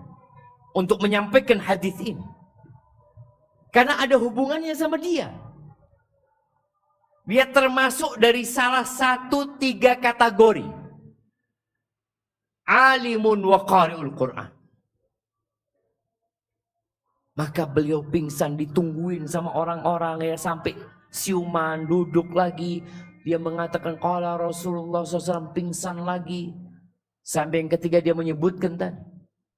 untuk menyampaikan hadis ini. Karena ada hubungannya sama dia. Dia termasuk dari salah satu 3 kategori. Alimun wa qari'ul Quran. Maka beliau pingsan, ditungguin sama orang-orang ya sampai siuman, duduk lagi. Dia mengatakan qala Rasulullah SAW, pingsan lagi. Sampai yang ketiga dia menyebutkan tadi.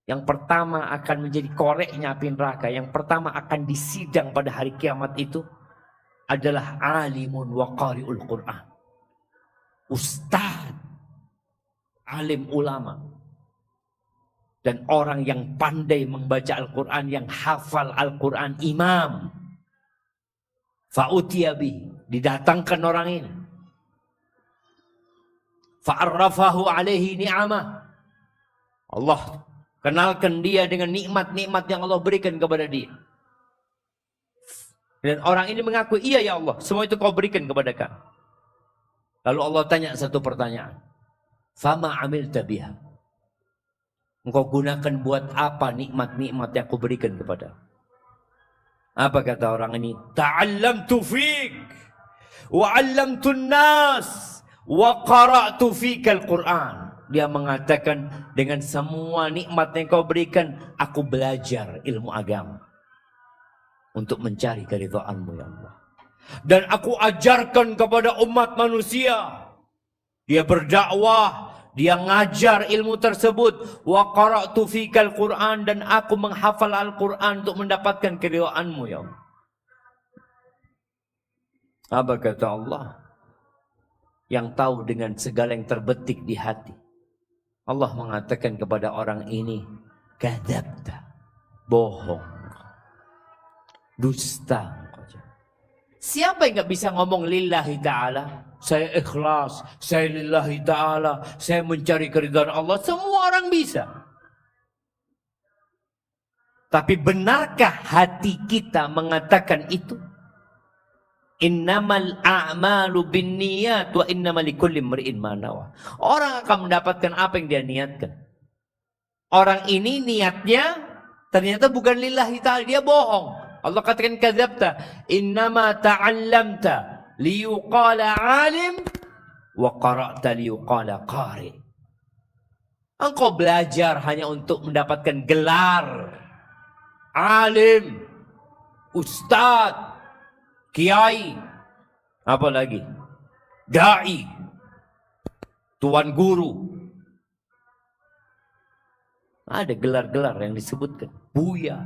Yang pertama akan menjadi koreknya api neraka. Yang pertama akan disidang pada hari kiamat itu adalah alimun wa qari'ul Quran. Ustaz, alim ulama. Dan orang yang pandai membaca Al-Quran, yang hafal Al-Quran, imam. Fa'utiyabi, didatangkan orang ini. Fa'arrafahu alaihi ni'amah. Allah kenalkan dia dengan nikmat-nikmat yang Allah berikan kepada dia. Dan orang ini mengaku, iya ya Allah, semua itu kau berikan kepada kami. Lalu Allah tanya satu pertanyaan. Fama amilta biha. Engkau gunakan buat apa nikmat-nikmat yang aku berikan kepada? Apa kata orang ini? Ta'allamtu fik wa 'allamtun nas wa qara'tu fikal Qur'an. Dia mengatakan dengan semua nikmat yang kau berikan, aku belajar ilmu agama untuk mencari keridhaan-Mu ya Allah. Dan aku ajarkan kepada umat manusia. Dia berdakwah. Dia ngajar ilmu tersebut. Wa qara'tu fikal Qur'an, dan aku menghafal Al-Quran untuk mendapatkan keridhaan-Mu ya Allah. Apa kata Allah? Yang tahu dengan segala yang terbetik di hati. Allah mengatakan kepada orang ini, kadzabta, bohong, dusta. Siapa yang gak bisa ngomong lillahi ta'ala? Saya ikhlas, saya lillahi ta'ala, saya mencari keridhaan Allah. Semua orang bisa. Tapi benarkah hati kita mengatakan itu? Innamal a'malu binniyat wa innamal likulli imri'in ma nawa. Orang akan mendapatkan apa yang dia niatkan. Orang ini niatnya ternyata bukan lillahi ta'ala, dia bohong. Allah katakan kadzabta, innama ta'allamta liyuqala alim wa qara'ta liyuqala qari. Engkau belajar hanya untuk mendapatkan gelar alim, ustadz, kiai, apa lagi? Dai, tuan guru. Ada gelar-gelar yang disebutkan, buya.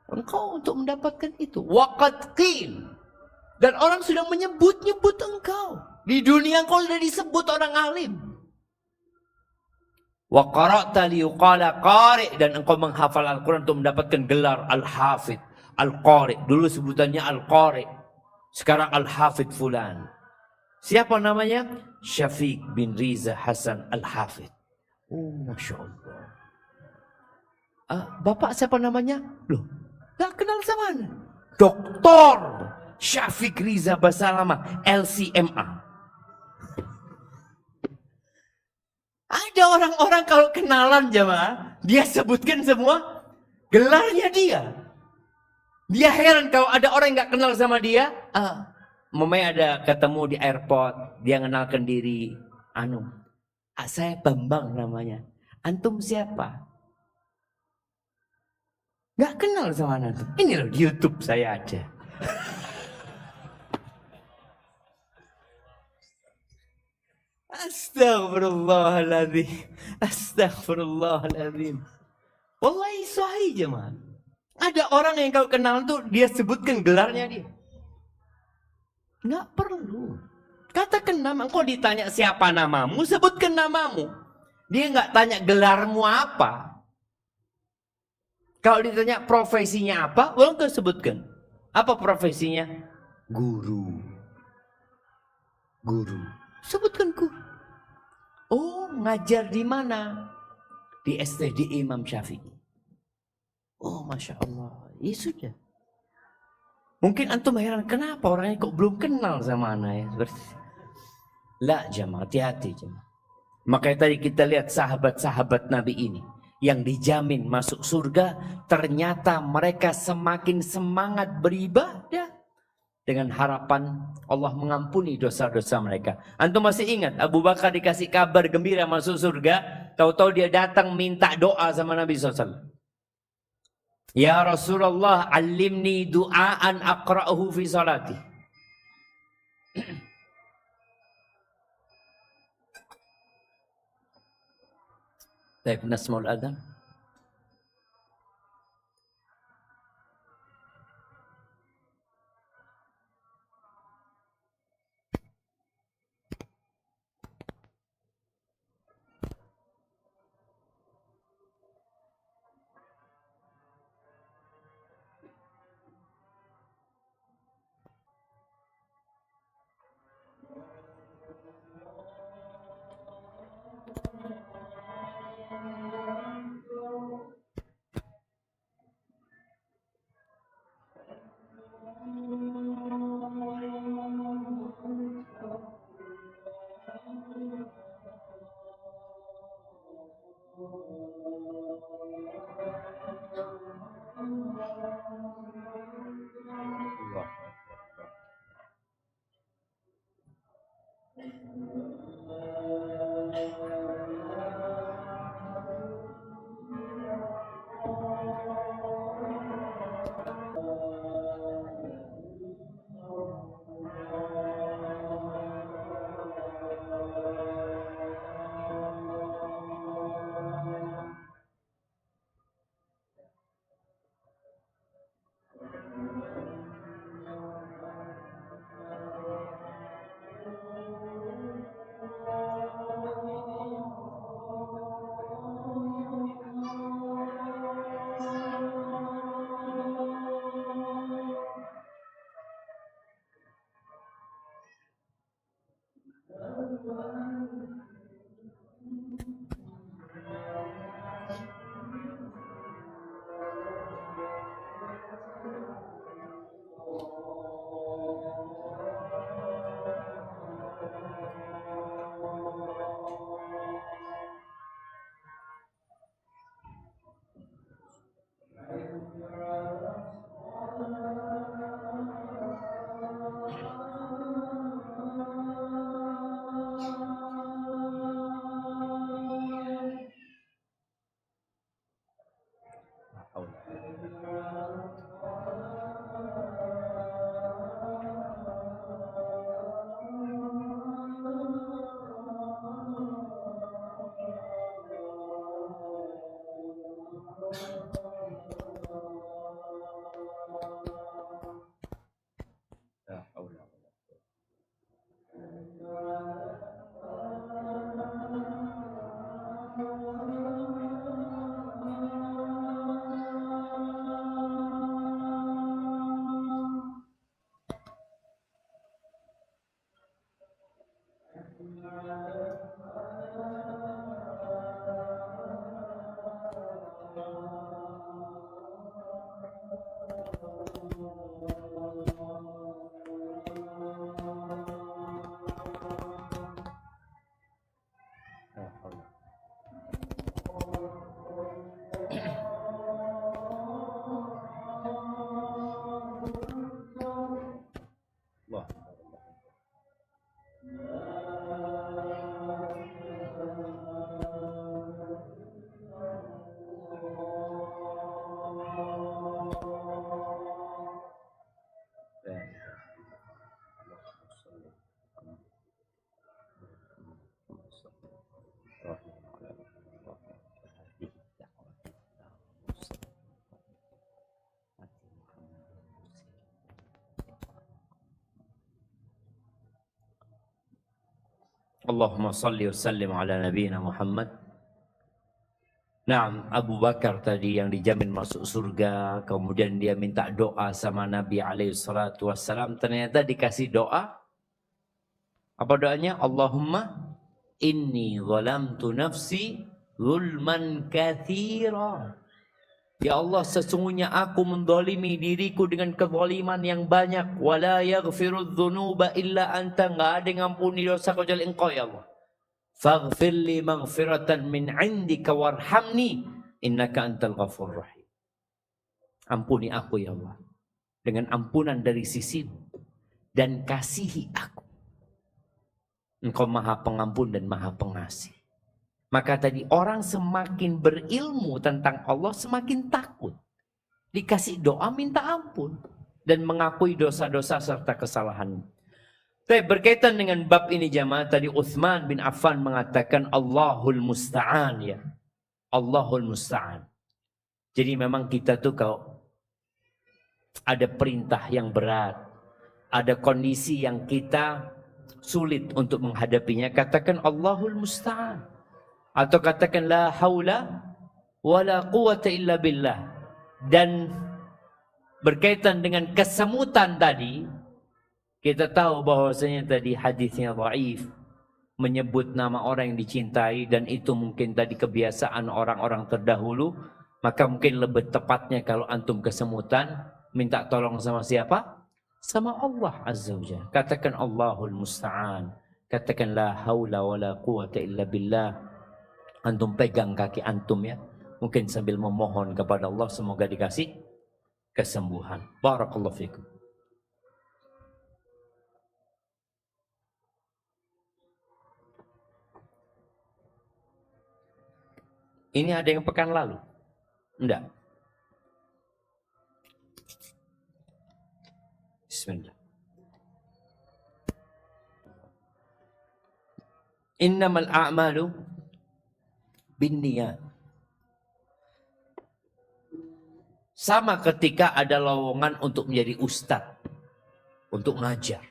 Engkau untuk mendapatkan itu. Waqad qil. Dan orang sudah menyebut-nyebut engkau. Di dunia engkau sudah disebut orang alim. Wa qara'ta liyuqala qari. Dan engkau menghafal Al-Quran untuk mendapatkan gelar Al-Hafidh, Al-Qari. Dulu sebutannya Al-Qari. Sekarang Al-Hafidh fulan. Siapa namanya? Syafiq bin Riza Hasan Al-Hafidh. Oh, Masya Allah. Bapak siapa namanya? Loh, gak kenal sama anda. Doktor Syafiq Riza Basalama, LCMA. Ada orang-orang kalau kenalan jemaah, dia sebutkan semua Gelarnya dia. Dia heran kalau ada orang yang nggak kenal sama dia. Mamanya ada ketemu di airport, dia kenalkan diri. Saya Bambang namanya. Antum siapa? Nggak kenal sama antum. Ini loh di YouTube saya ada. Astagfirullahaladzim. Astagfirullahaladzim. Wallahi sahih jemaah. Ada orang yang kau kenal tuh dia sebutkan gelarnya dia. Nggak perlu. Katakan nama. Kau ditanya siapa namamu, sebutkan namamu. Dia nggak tanya gelarmu apa. Kalau ditanya profesinya apa, kau sebutkan. Apa profesinya? Guru. Guru. Sebutkan guru. Oh, ngajar di mana? Di STD Imam Syafi'i. Oh, Masya Allah. Ya sudah. Mungkin antum heran, kenapa orangnya kok belum kenal sama anak ya? Lah jemaah, hati-hati jemaah. Makanya tadi kita lihat sahabat-sahabat Nabi ini. Yang dijamin masuk surga, ternyata mereka semakin semangat beribadah. Dengan harapan Allah mengampuni dosa-dosa mereka. Antum masih ingat Abu Bakar dikasih kabar gembira masuk surga. Tahu-tahu dia datang minta doa sama Nabi SAW. Ya Rasulullah, alimni du'aan aqra'uhu fi salati. Baik, nasma'ul adhan. Allahumma salli wa sallim ala nabiyina Muhammad. Nah, Abu Bakar tadi yang dijamin masuk surga, kemudian dia minta doa sama Nabi alaihi salatu wassalam, ternyata dikasih doa. Apa doanya? Allahumma inni zalamtu nafsi zulman katsira. Ya Allah, sesungguhnya aku mendolimi diriku dengan kezaliman yang banyak. Wala yaghfirudz dzunuba illa anta, enggak ada yang ngampuni dosa kecuali Engkau ya Allah. Faghfir li maghfiratan min 'indika warhamni innaka antal ghafurur rahim. Ampuni aku ya Allah dengan ampunan dari sisimu dan kasihi aku. Engkau Maha Pengampun dan Maha Pengasih. Maka tadi orang semakin berilmu tentang Allah semakin takut. Dikasih doa minta ampun dan mengakui dosa-dosa serta kesalahan. Tapi berkaitan dengan bab ini jamaah, tadi Utsman bin Affan mengatakan Allahul Musta'an ya. Allahul Musta'an. Jadi memang kita tuh kalau ada perintah yang berat, ada kondisi yang kita sulit untuk menghadapinya, katakan Allahul Musta'an. Atau katakan la haula wala quwata illa billah. Dan berkaitan dengan kesemutan tadi, kita tahu bahwasanya tadi hadisnya dhaif, menyebut nama orang yang dicintai, dan itu mungkin tadi kebiasaan orang-orang terdahulu. Maka mungkin lebih tepatnya kalau antum kesemutan, minta tolong sama siapa? Sama Allah Azza wa Jalla. Katakan Allahul Musta'an. Katakan la haula wala quwata illa billah. Antum pegang kaki antum ya, mungkin sambil memohon kepada Allah semoga dikasih kesembuhan. Barakallahu fikum. Ini ada yang pekan lalu? Enggak. Bismillah. Innamal a'malu binniyat. Sama ketika ada lowongan untuk menjadi ustadz, untuk ngajar.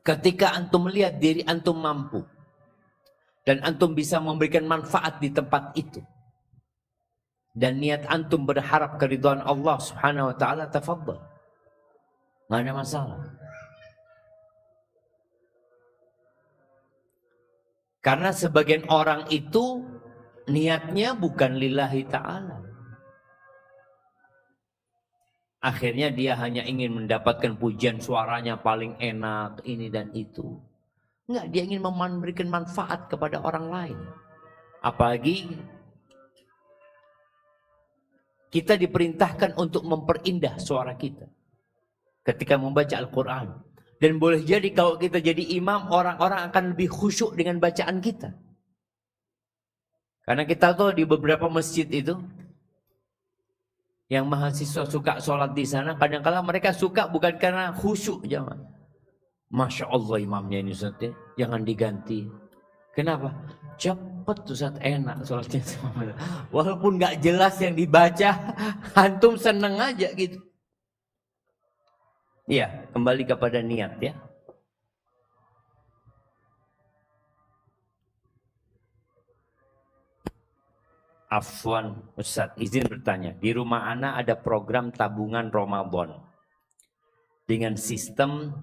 Ketika antum melihat diri antum mampu dan antum bisa memberikan manfaat di tempat itu, dan niat antum berharap keridhaan Allah Subhanahu wa taala, tafadhal. Enggak ada masalah. Karena sebagian orang itu niatnya bukan lillahi ta'ala. Akhirnya dia hanya ingin mendapatkan pujian, suaranya paling enak, ini dan itu. Enggak, dia ingin memberikan manfaat kepada orang lain. Apalagi kita diperintahkan untuk memperindah suara kita ketika membaca Al-Quran. Dan boleh jadi kalau kita jadi imam, orang-orang akan lebih khusyuk dengan bacaan kita. Karena kita tahu di beberapa masjid itu, yang mahasiswa suka sholat di sana, kadang-kadang mereka suka bukan karena khusyuk. Jangan. Masya Allah imamnya ini Ustaz ya, jangan diganti. Kenapa? Cepet Ustaz, enak sholatnya. Walaupun gak jelas yang dibaca, antum seneng aja gitu. Iya, kembali kepada niat ya. Afwan Ustaz, izin bertanya. Di rumah ana ada program tabungan Ramadan. Dengan sistem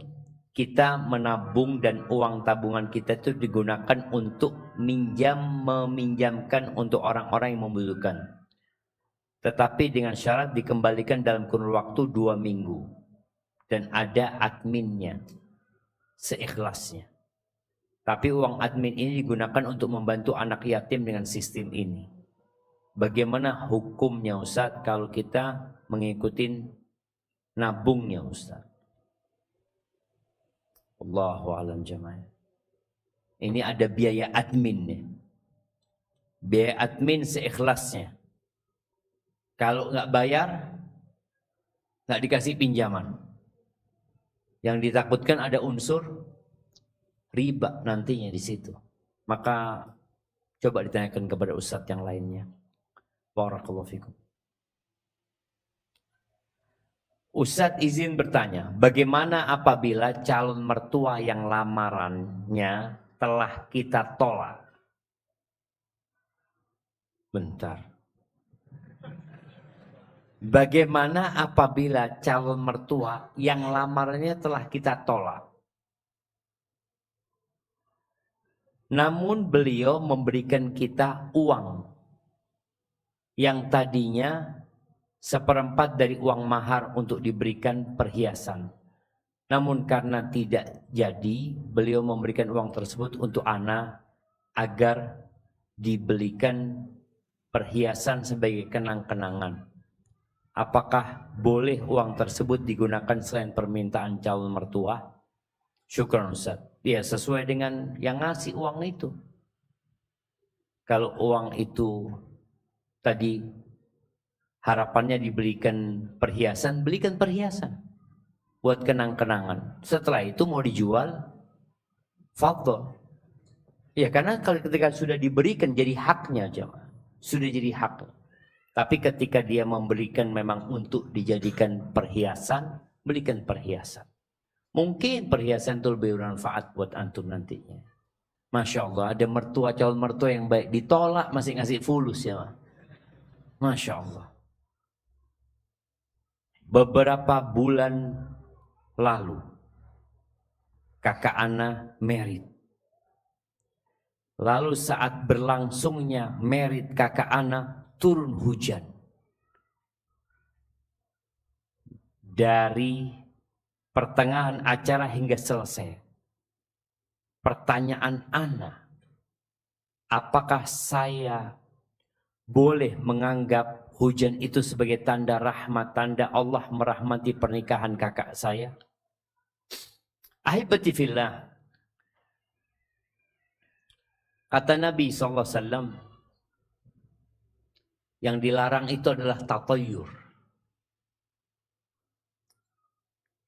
kita menabung dan uang tabungan kita itu digunakan untuk meminjamkan untuk orang-orang yang membutuhkan. Tetapi dengan syarat dikembalikan dalam kurun waktu 2 minggu. Dan ada adminnya, seikhlasnya. Tapi uang admin ini digunakan untuk membantu anak yatim dengan sistem ini. Bagaimana hukumnya Ustaz kalau kita mengikuti nabungnya Ustaz? Allahu a'lam jamaah. Ini ada biaya adminnya. Biaya admin seikhlasnya. Kalau nggak bayar, nggak dikasih pinjaman. Yang ditakutkan ada unsur riba nantinya di situ. Maka coba ditanyakan kepada ustadz yang lainnya. Barakallahu fikum. Ustadz izin bertanya, bagaimana apabila calon mertua yang lamarannya telah kita tolak? Bentar. Bagaimana apabila calon mertua yang lamarannya telah kita tolak? Namun beliau memberikan kita uang yang tadinya 1/4 dari uang mahar untuk diberikan perhiasan. Namun karena tidak jadi, beliau memberikan uang tersebut untuk ana agar dibelikan perhiasan sebagai kenang-kenangan. Apakah boleh uang tersebut digunakan selain permintaan calon mertua? Syukran Ustaz. Ya, sesuai dengan yang ngasih uang itu. Kalau uang itu tadi harapannya dibelikan perhiasan, belikan perhiasan buat kenang-kenangan. Setelah itu mau dijual, fadhol. Ya, karena kalau ketika sudah diberikan jadi haknya jemaah. Sudah jadi hak. Tapi ketika dia memberikan memang untuk dijadikan perhiasan, belikan perhiasan. Mungkin perhiasan itu lebih bermanfaat buat antum nantinya. Masya Allah, ada mertua, calon mertua yang baik, ditolak masih ngasih fulus ya. Masya Allah. Beberapa bulan lalu, kakak Ana merit. Lalu saat berlangsungnya merit kakak Ana, turun hujan. Dari pertengahan acara hingga selesai. Pertanyaan Ana, apakah saya boleh menganggap hujan itu sebagai tanda rahmat, tanda Allah merahmati pernikahan kakak saya? Ahibati fillah, kata Nabi SAW, yang dilarang itu adalah tatayur.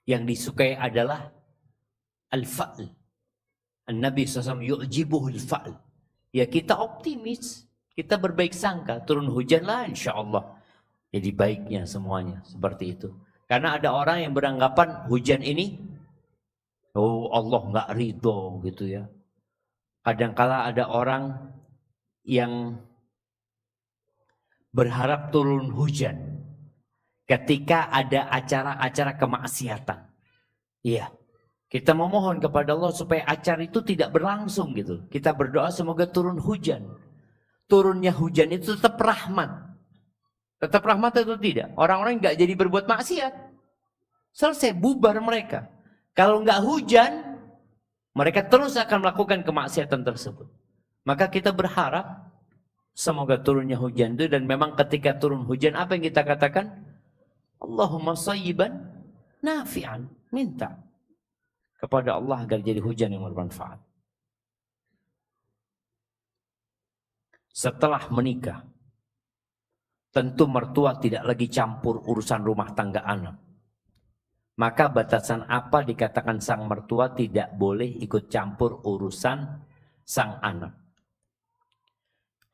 Yang disukai adalah al-fa'l. Nabi SAW yu'jibuhul fa'l. Ya, kita optimis, kita berbaik sangka, turun hujan lah insya Allah. Jadi baiknya semuanya seperti itu. Karena ada orang yang beranggapan hujan ini, oh Allah nggak ridho gitu ya. Kadangkala ada orang yang berharap turun hujan ketika ada acara-acara kemaksiatan. Iya. Kita memohon kepada Allah supaya acara itu tidak berlangsung gitu. Kita berdoa semoga turun hujan. Turunnya hujan itu tetap rahmat. Tetap rahmat atau tidak? Orang-orang nggak jadi berbuat maksiat. Selesai, bubar mereka. Kalau nggak hujan, mereka terus akan melakukan kemaksiatan tersebut. Maka kita berharap semoga turunnya hujan itu, dan memang ketika turun hujan apa yang kita katakan? Allahumma shayyiban nafi'an. Minta kepada Allah agar jadi hujan yang bermanfaat. Setelah menikah, tentu mertua tidak lagi campur urusan rumah tangga anak. Maka batasan apa dikatakan sang mertua tidak boleh ikut campur urusan sang anak?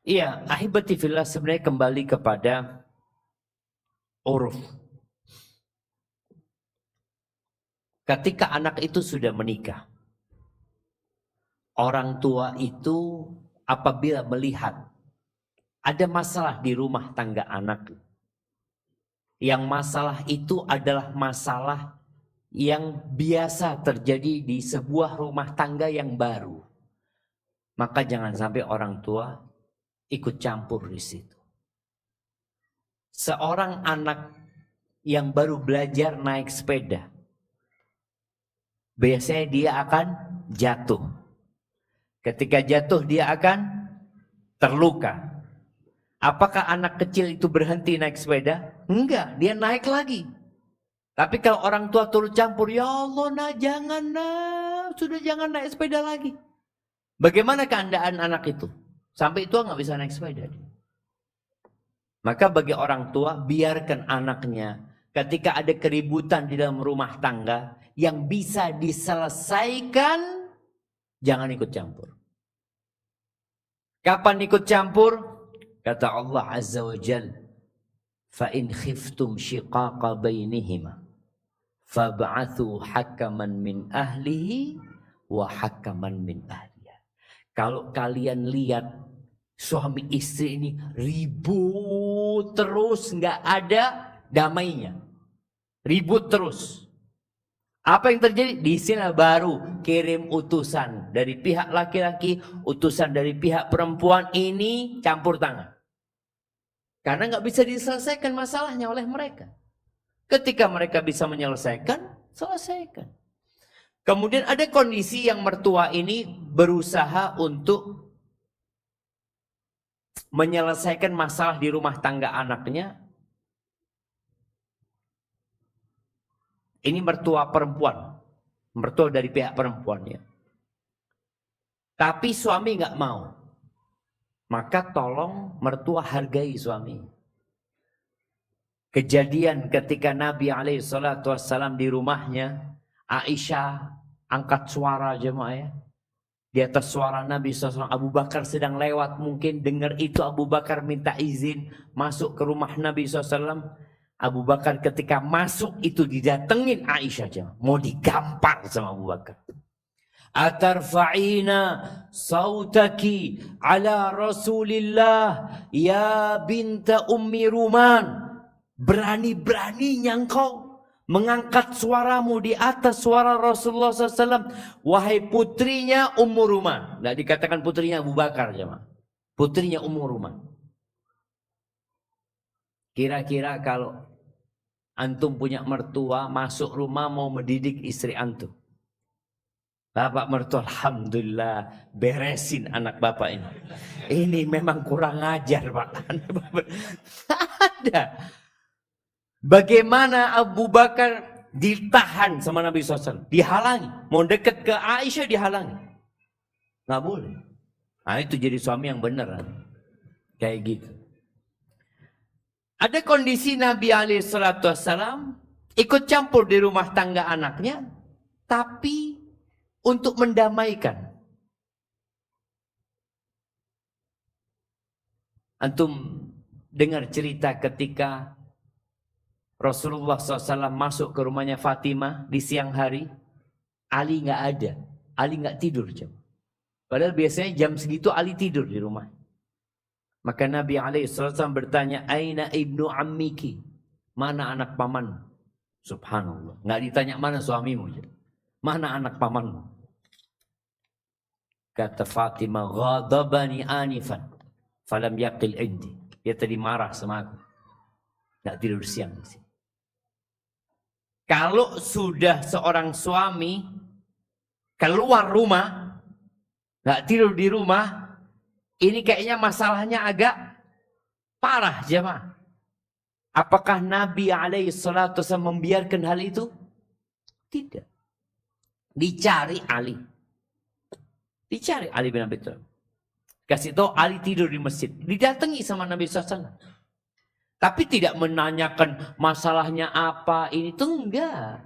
Iya, ahibati fillah, sebenarnya kembali kepada uruf. Ketika anak itu sudah menikah, orang tua itu apabila melihat ada masalah di rumah tangga anak, yang masalah itu adalah masalah yang biasa terjadi di sebuah rumah tangga yang baru, maka jangan sampai orang tua ikut campur di situ. Seorang anak yang baru belajar naik sepeda, biasanya dia akan jatuh. Ketika jatuh dia akan terluka. Apakah anak kecil itu berhenti naik sepeda? Enggak, dia naik lagi. Tapi kalau orang tua turut campur, ya Allah nah jangan nah, sudah jangan naik sepeda lagi. Bagaimana keadaan anak itu? Sampai tua nggak bisa naik sepeda. Maka bagi orang tua, biarkan anaknya ketika ada keributan di dalam rumah tangga yang bisa diselesaikan, jangan ikut campur. Kapan ikut campur? Kata Allah Azza wa Jalla, fa in khiftum shiqaqa bainihima Fab'athu hakaman min ahlihi wa hakaman min ahliha. Kalau kalian lihat suami istri ini ribut terus, nggak ada damainya, ribut terus. Apa yang terjadi? Di sini baru kirim utusan dari pihak laki-laki, utusan dari pihak perempuan, ini campur tangan. Karena nggak bisa diselesaikan masalahnya oleh mereka. Ketika mereka bisa menyelesaikan, selesaikan. Kemudian ada kondisi yang mertua ini berusaha untuk menyelesaikan masalah di rumah tangga anaknya. Ini mertua perempuan, mertua dari pihak perempuannya. Tapi suami nggak mau. Maka tolong mertua hargai suami. Kejadian ketika Nabi SAW di rumahnya, Aisyah angkat suara jemaah ya. Di atas suara Nabi SAW, Abu Bakar sedang lewat, mungkin dengar itu Abu Bakar minta izin masuk ke rumah Nabi SAW. Abu Bakar ketika masuk itu didatengin Aisyah jemaah. Mau digampar sama Abu Bakar. Atarfa'ina sautaki ala Rasulillah ya binta Ummi Ruman. Berani-beraninya engkau mengangkat suaramu di atas suara Rasulullah SAW. Wahai putrinya Ummu Ruman. Tidak dikatakan putrinya Abu Bakar. Putrinya Ummu Ruman. Kira-kira kalau antum punya mertua masuk rumah mau mendidik istri antum. Bapak mertua, alhamdulillah beresin anak bapak ini. Ini memang kurang ajar Pak. Ada. Bagaimana Abu Bakar ditahan sama Nabi SAW. Dihalangi. Mau dekat ke Aisyah dihalangi. Nggak boleh. Nah itu jadi suami yang benar. Kayak gitu. Ada kondisi Nabi SAW ikut campur di rumah tangga anaknya. Tapi untuk mendamaikan. Antum dengar cerita ketika Rasulullah SAW masuk ke rumahnya Fatimah di siang hari. Ali nggak ada. Ali nggak tidur jam. Padahal biasanya jam segitu Ali tidur di rumah. Maka Nabi SAW bertanya, Aina ibnu ammiki? Mana anak pamanmu? Subhanallah. Nggak ditanya mana suamimu. Mana anak pamanmu? Kata Fatimah, ghadabani anifan. Falam yaqil indi. Dia tadi marah sama aku. Nggak tidur siang. Kalau sudah seorang suami keluar rumah, nggak tidur di rumah, ini kayaknya masalahnya agak parah jemaah. Apakah Nabi SAW membiarkan hal itu? Tidak. Dicari Ali. Dicari Ali bin Abi Thalib. Kasih tahu Ali tidur di masjid. Didatangi sama Nabi SAW. Tapi tidak menanyakan masalahnya apa, ini tuh enggak.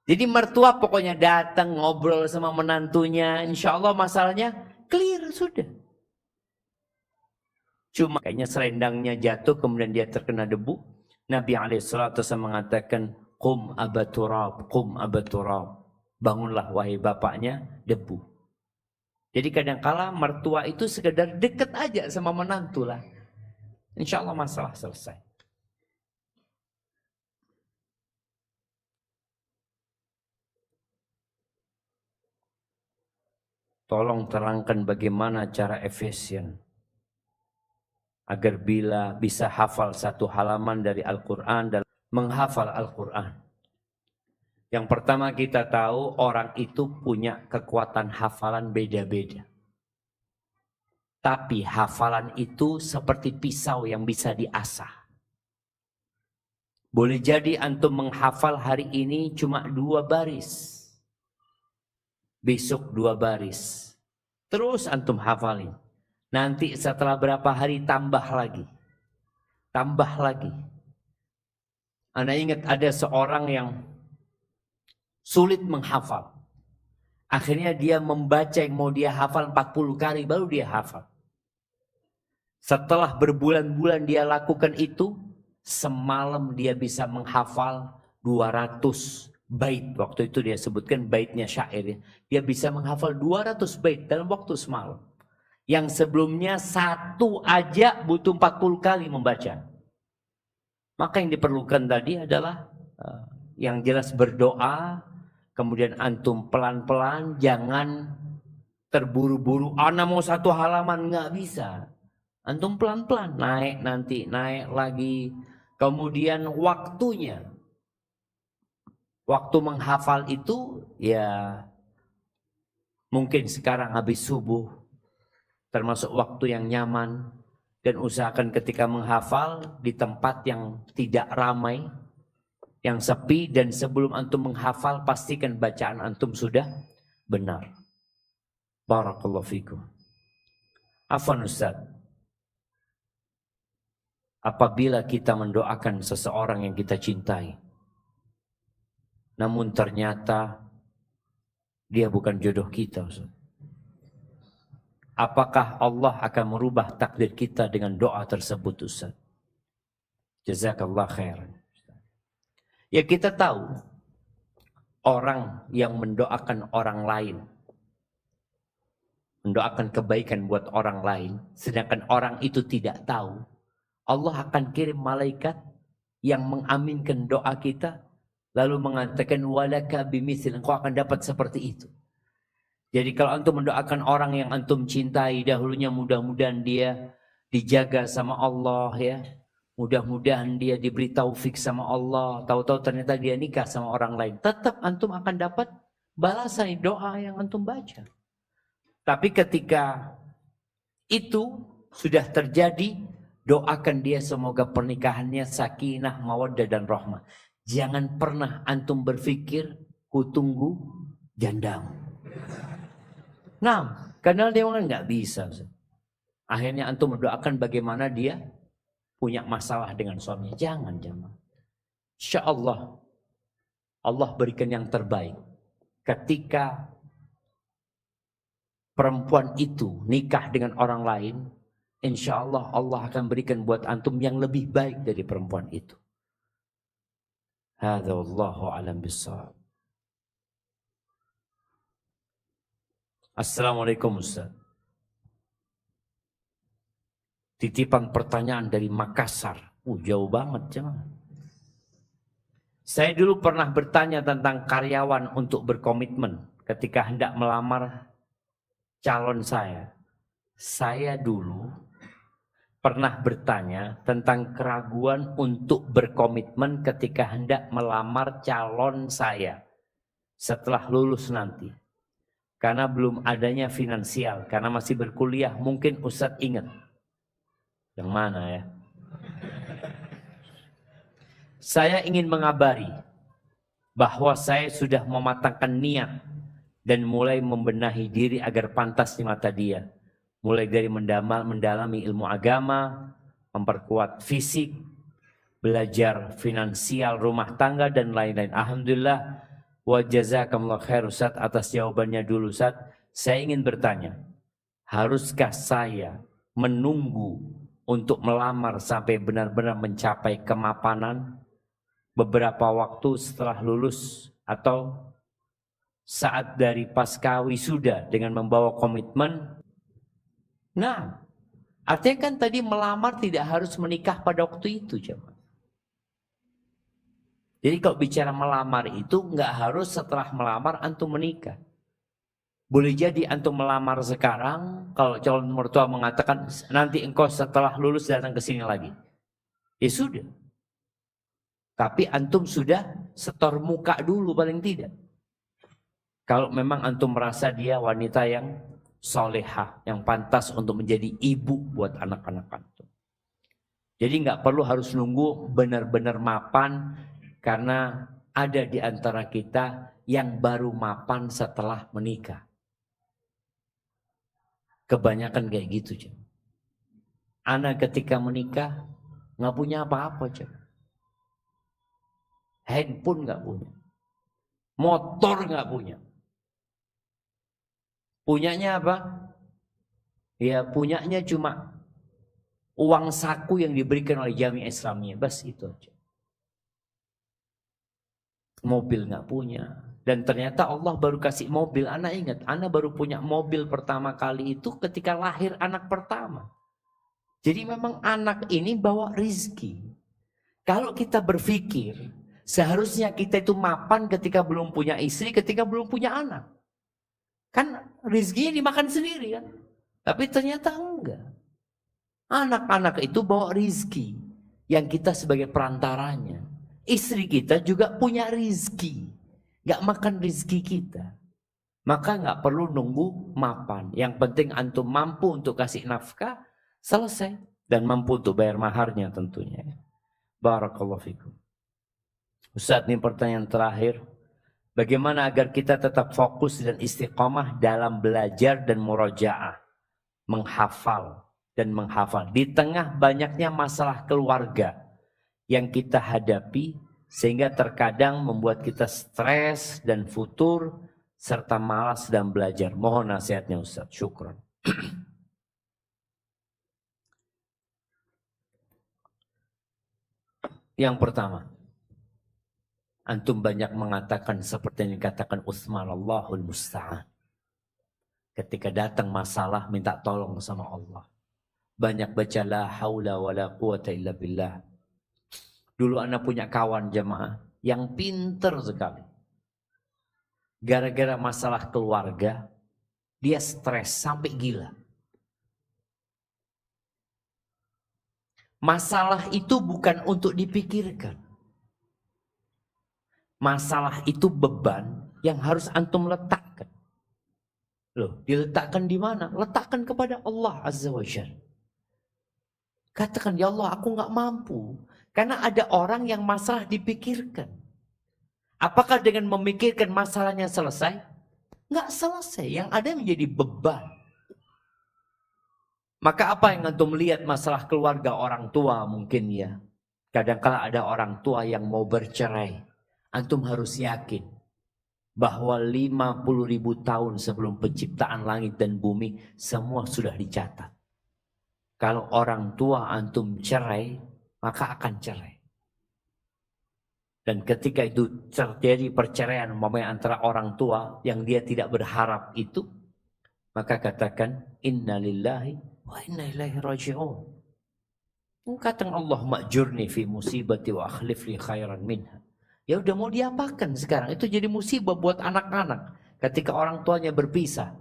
Jadi mertua pokoknya datang ngobrol sama menantunya, insya Allah masalahnya clear sudah. Cuma kayaknya selendangnya jatuh kemudian dia terkena debu. Nabi SAW mengatakan, Qum abaturab, qum abaturab. Bangunlah wahai bapaknya debu. Jadi kadang-kala mertua itu sekedar dekat aja sama menantu lah. Insya Allah masalah selesai. Tolong terangkan bagaimana cara efisien agar bila bisa hafal satu halaman dari Al-Quran dan menghafal Al-Quran. Yang pertama kita tahu orang itu punya kekuatan hafalan beda-beda. Tapi hafalan itu seperti pisau yang bisa diasah. Boleh jadi antum menghafal hari ini cuma 2 baris. Besok 2 baris. Terus antum hafalin. Nanti setelah berapa hari tambah lagi. Tambah lagi. Anda ingat ada seorang yang sulit menghafal. Akhirnya dia membaca yang mau dia hafal 40 kali baru dia hafal. Setelah berbulan-bulan dia lakukan itu, semalam dia bisa menghafal 200 bait. Waktu itu dia sebutkan baitnya syair ya. Dia bisa menghafal 200 bait dalam waktu semalam. Yang sebelumnya satu aja butuh 40 kali membaca. Maka yang diperlukan tadi adalah yang jelas berdoa. Kemudian antum pelan-pelan, jangan terburu-buru. Ana mau 1 halaman, nggak bisa. Antum pelan-pelan, naik nanti, naik lagi. Kemudian waktunya. Waktu menghafal itu ya mungkin sekarang habis subuh. Termasuk waktu yang nyaman. Dan usahakan ketika menghafal di tempat yang tidak ramai. Yang sepi, dan sebelum antum menghafal pastikan bacaan antum sudah benar. Barakallahu fikum. Afwan Ustaz, apabila kita mendoakan seseorang yang kita cintai, namun ternyata dia bukan jodoh kita, Ustaz, apakah Allah akan merubah takdir kita dengan doa tersebut, Ustaz? Jazakallah khairan. Ya, kita tahu orang yang mendoakan orang lain, mendoakan kebaikan buat orang lain, sedangkan orang itu tidak tahu, Allah akan kirim malaikat yang mengaminkan doa kita, lalu mengatakan walaka bimithil, engkau akan dapat seperti itu. Jadi kalau antum mendoakan orang yang antum cintai dahulunya, mudah-mudahan dia dijaga sama Allah ya. Mudah-mudahan dia diberi taufik sama Allah. Tahu-tahu ternyata dia nikah sama orang lain. Tetap antum akan dapat balasan doa yang antum baca. Tapi ketika itu sudah terjadi, doakan dia semoga pernikahannya sakinah, mawaddah dan rahmah. Jangan pernah antum berpikir kutunggu jandamu. Nah, karena dia kan nggak bisa. Akhirnya antum mendoakan bagaimana dia punya masalah dengan suaminya. Jangan. Insya Allah, Allah berikan yang terbaik. Ketika perempuan itu nikah dengan orang lain, insya Allah Allah akan berikan buat antum yang lebih baik dari perempuan itu. Hadza wallahu a'lam bissawab. Assalamualaikum Ustaz. Titipan pertanyaan dari Makassar. Jauh banget jangan. Saya dulu pernah bertanya tentang karyawan untuk berkomitmen ketika hendak melamar calon saya. Saya dulu pernah bertanya tentang keraguan untuk berkomitmen ketika hendak melamar calon saya setelah lulus nanti. Karena belum adanya finansial, karena masih berkuliah. Mungkin Ustadz ingat. Yang mana ya? Saya ingin mengabari bahwa saya sudah mematangkan niat dan mulai membenahi diri agar pantas di mata dia. Mulai dari mendalami ilmu agama, memperkuat fisik, belajar finansial rumah tangga dan lain-lain. Alhamdulillah, wa jazakumullah khair Ustaz atas jawabannya dulu Ustaz. Saya ingin bertanya, haruskah saya menunggu untuk melamar sampai benar-benar mencapai kemapanan beberapa waktu setelah lulus atau saat dari pasca wisuda dengan membawa komitmen? Nah, artinya kan tadi melamar tidak harus menikah pada waktu itu, jemaah. Jadi kalau bicara melamar itu nggak harus setelah melamar antum menikah. Boleh jadi antum melamar sekarang, kalau calon mertua mengatakan nanti engkau setelah lulus datang ke sini lagi. Ya sudah. Tapi antum sudah setor muka dulu paling tidak. Kalau memang antum merasa dia wanita yang solehah, yang pantas untuk menjadi ibu buat anak-anak antum. Jadi nggak perlu harus nunggu benar-benar mapan, karena ada di antara kita yang baru mapan setelah menikah. Kebanyakan kayak gitu, anak ketika menikah nggak punya apa-apa, handphone nggak punya, motor nggak punya. Punyanya apa? Ya punyanya cuma uang saku yang diberikan oleh Jamiah Islamiyah, bas itu aja. mobil nggak punya. Dan ternyata Allah baru kasih mobil. Anak ingat, anak baru punya mobil pertama kali itu ketika lahir anak pertama. Jadi memang anak ini bawa rizki. Kalau kita berpikir, seharusnya kita itu mapan ketika belum punya istri, ketika belum punya anak. Kan rizkinya dimakan sendiri kan. Tapi ternyata enggak. Anak-anak itu bawa rizki yang kita sebagai perantaranya. Istri kita juga punya rizki. Gak makan rizki kita. Maka gak perlu nunggu mapan. Yang penting antum mampu untuk kasih nafkah, selesai. Dan mampu untuk bayar maharnya tentunya. Barakallahu fikum. Ustaz, ini pertanyaan terakhir. Bagaimana agar kita tetap fokus dan istiqamah dalam belajar dan murojaah. Menghafal dan menghafal. Di tengah banyaknya masalah keluarga yang kita hadapi, sehingga terkadang membuat kita stres dan futur serta malas dalam belajar. Mohon nasihatnya Ustaz. Syukran. Yang pertama, antum banyak mengatakan seperti yang dikatakan Utsman, Allahul Musta'an. Ketika datang masalah minta tolong sama Allah. Banyak baca la haula wa la quwata illa billah. Dulu anak punya kawan jamaah yang pinter sekali. Gara-gara masalah keluarga, dia stres sampai gila. Masalah itu bukan untuk dipikirkan. Masalah itu beban yang harus antum letakkan. Loh, diletakkan di mana? Letakkan kepada Allah Azza wa Jalla. Katakan, ya Allah, aku nggak mampu. Karena ada orang yang masalah dipikirkan. Apakah dengan memikirkan masalahnya selesai? Nggak selesai. Yang ada menjadi beban. Maka apa yang antum lihat masalah keluarga orang tua mungkin ya. Kadang-kala ada orang tua yang mau bercerai. Antum harus yakin bahwa 50.000 tahun sebelum penciptaan langit dan bumi semua sudah dicatat. Kalau orang tua antum cerai, maka akan cerai. Dan ketika itu terjadi perceraian antara orang tua yang dia tidak berharap itu, maka katakan innalillahi wa inna ilaihi raji'un. Katakan Allah ma'jurni fi musibati wa akhlif li khairan minha. Ya udah mau diapakan sekarang? Itu jadi musibah buat anak-anak ketika orang tuanya berpisah.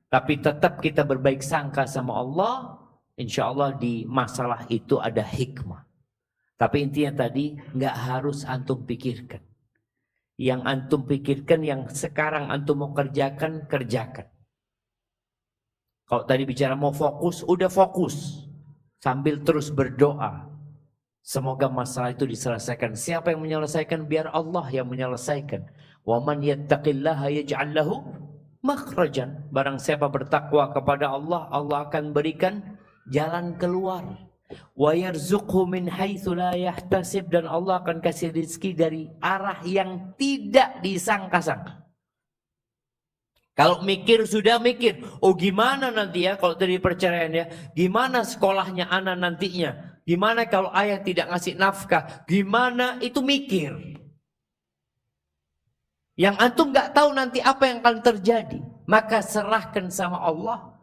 Tapi tetap kita berbaik sangka sama Allah, insya Allah di masalah itu ada hikmah. Tapi intinya tadi nggak harus antum pikirkan. Yang antum pikirkan yang sekarang antum mau kerjakan, kerjakan. Kalau tadi bicara mau fokus, udah fokus. Sambil terus berdoa. Semoga masalah itu diselesaikan. Siapa yang menyelesaikan? Biar Allah yang menyelesaikan. Wa man yattaqillaha yaj'al lahu makhrajan. Barang siapa bertakwa kepada Allah, Allah akan berikan jalan keluar. Wa yarzuqhu min haitsu la yahtasib, dan Allah akan kasih rezeki dari arah yang tidak disangka-sangka. Kalau mikir sudah mikir, oh gimana nanti ya kalau terjadi perceraian ya, gimana sekolahnya anak nantinya, gimana kalau ayah tidak ngasih nafkah, gimana itu mikir. Yang antum nggak tahu nanti apa yang akan terjadi, maka serahkan sama Allah,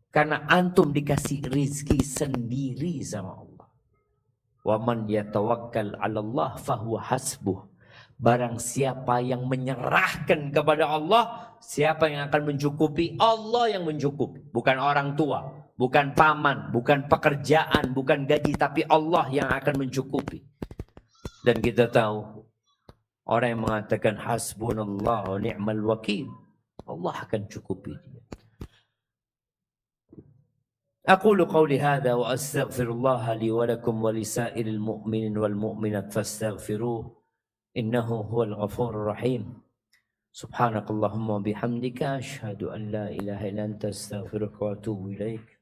karena antum dikasih rizki sendiri sama Allah. Wa man yatawakkal 'ala Allah fahuwa hasbuh. Barang siapa yang menyerahkan kepada Allah, siapa yang akan mencukupi? Allah yang mencukupi. Bukan orang tua, bukan paman, bukan pekerjaan, bukan gaji, tapi Allah yang akan mencukupi. Dan kita tahu, orang yang mengatakan hasbunallah wa ni'mal wakil, Allah akan cukupi dia. Aqulu qawli hadha wa astaghfirullah li wa lakum wa lisairil mu'minin wal mu'minat fastaghfiruh. Innahu huwal ghafurur rahim. Subhanakallahumma bihamdika asyhadu an la ilaha illa anta astaghfiruka wa atubu ilaik.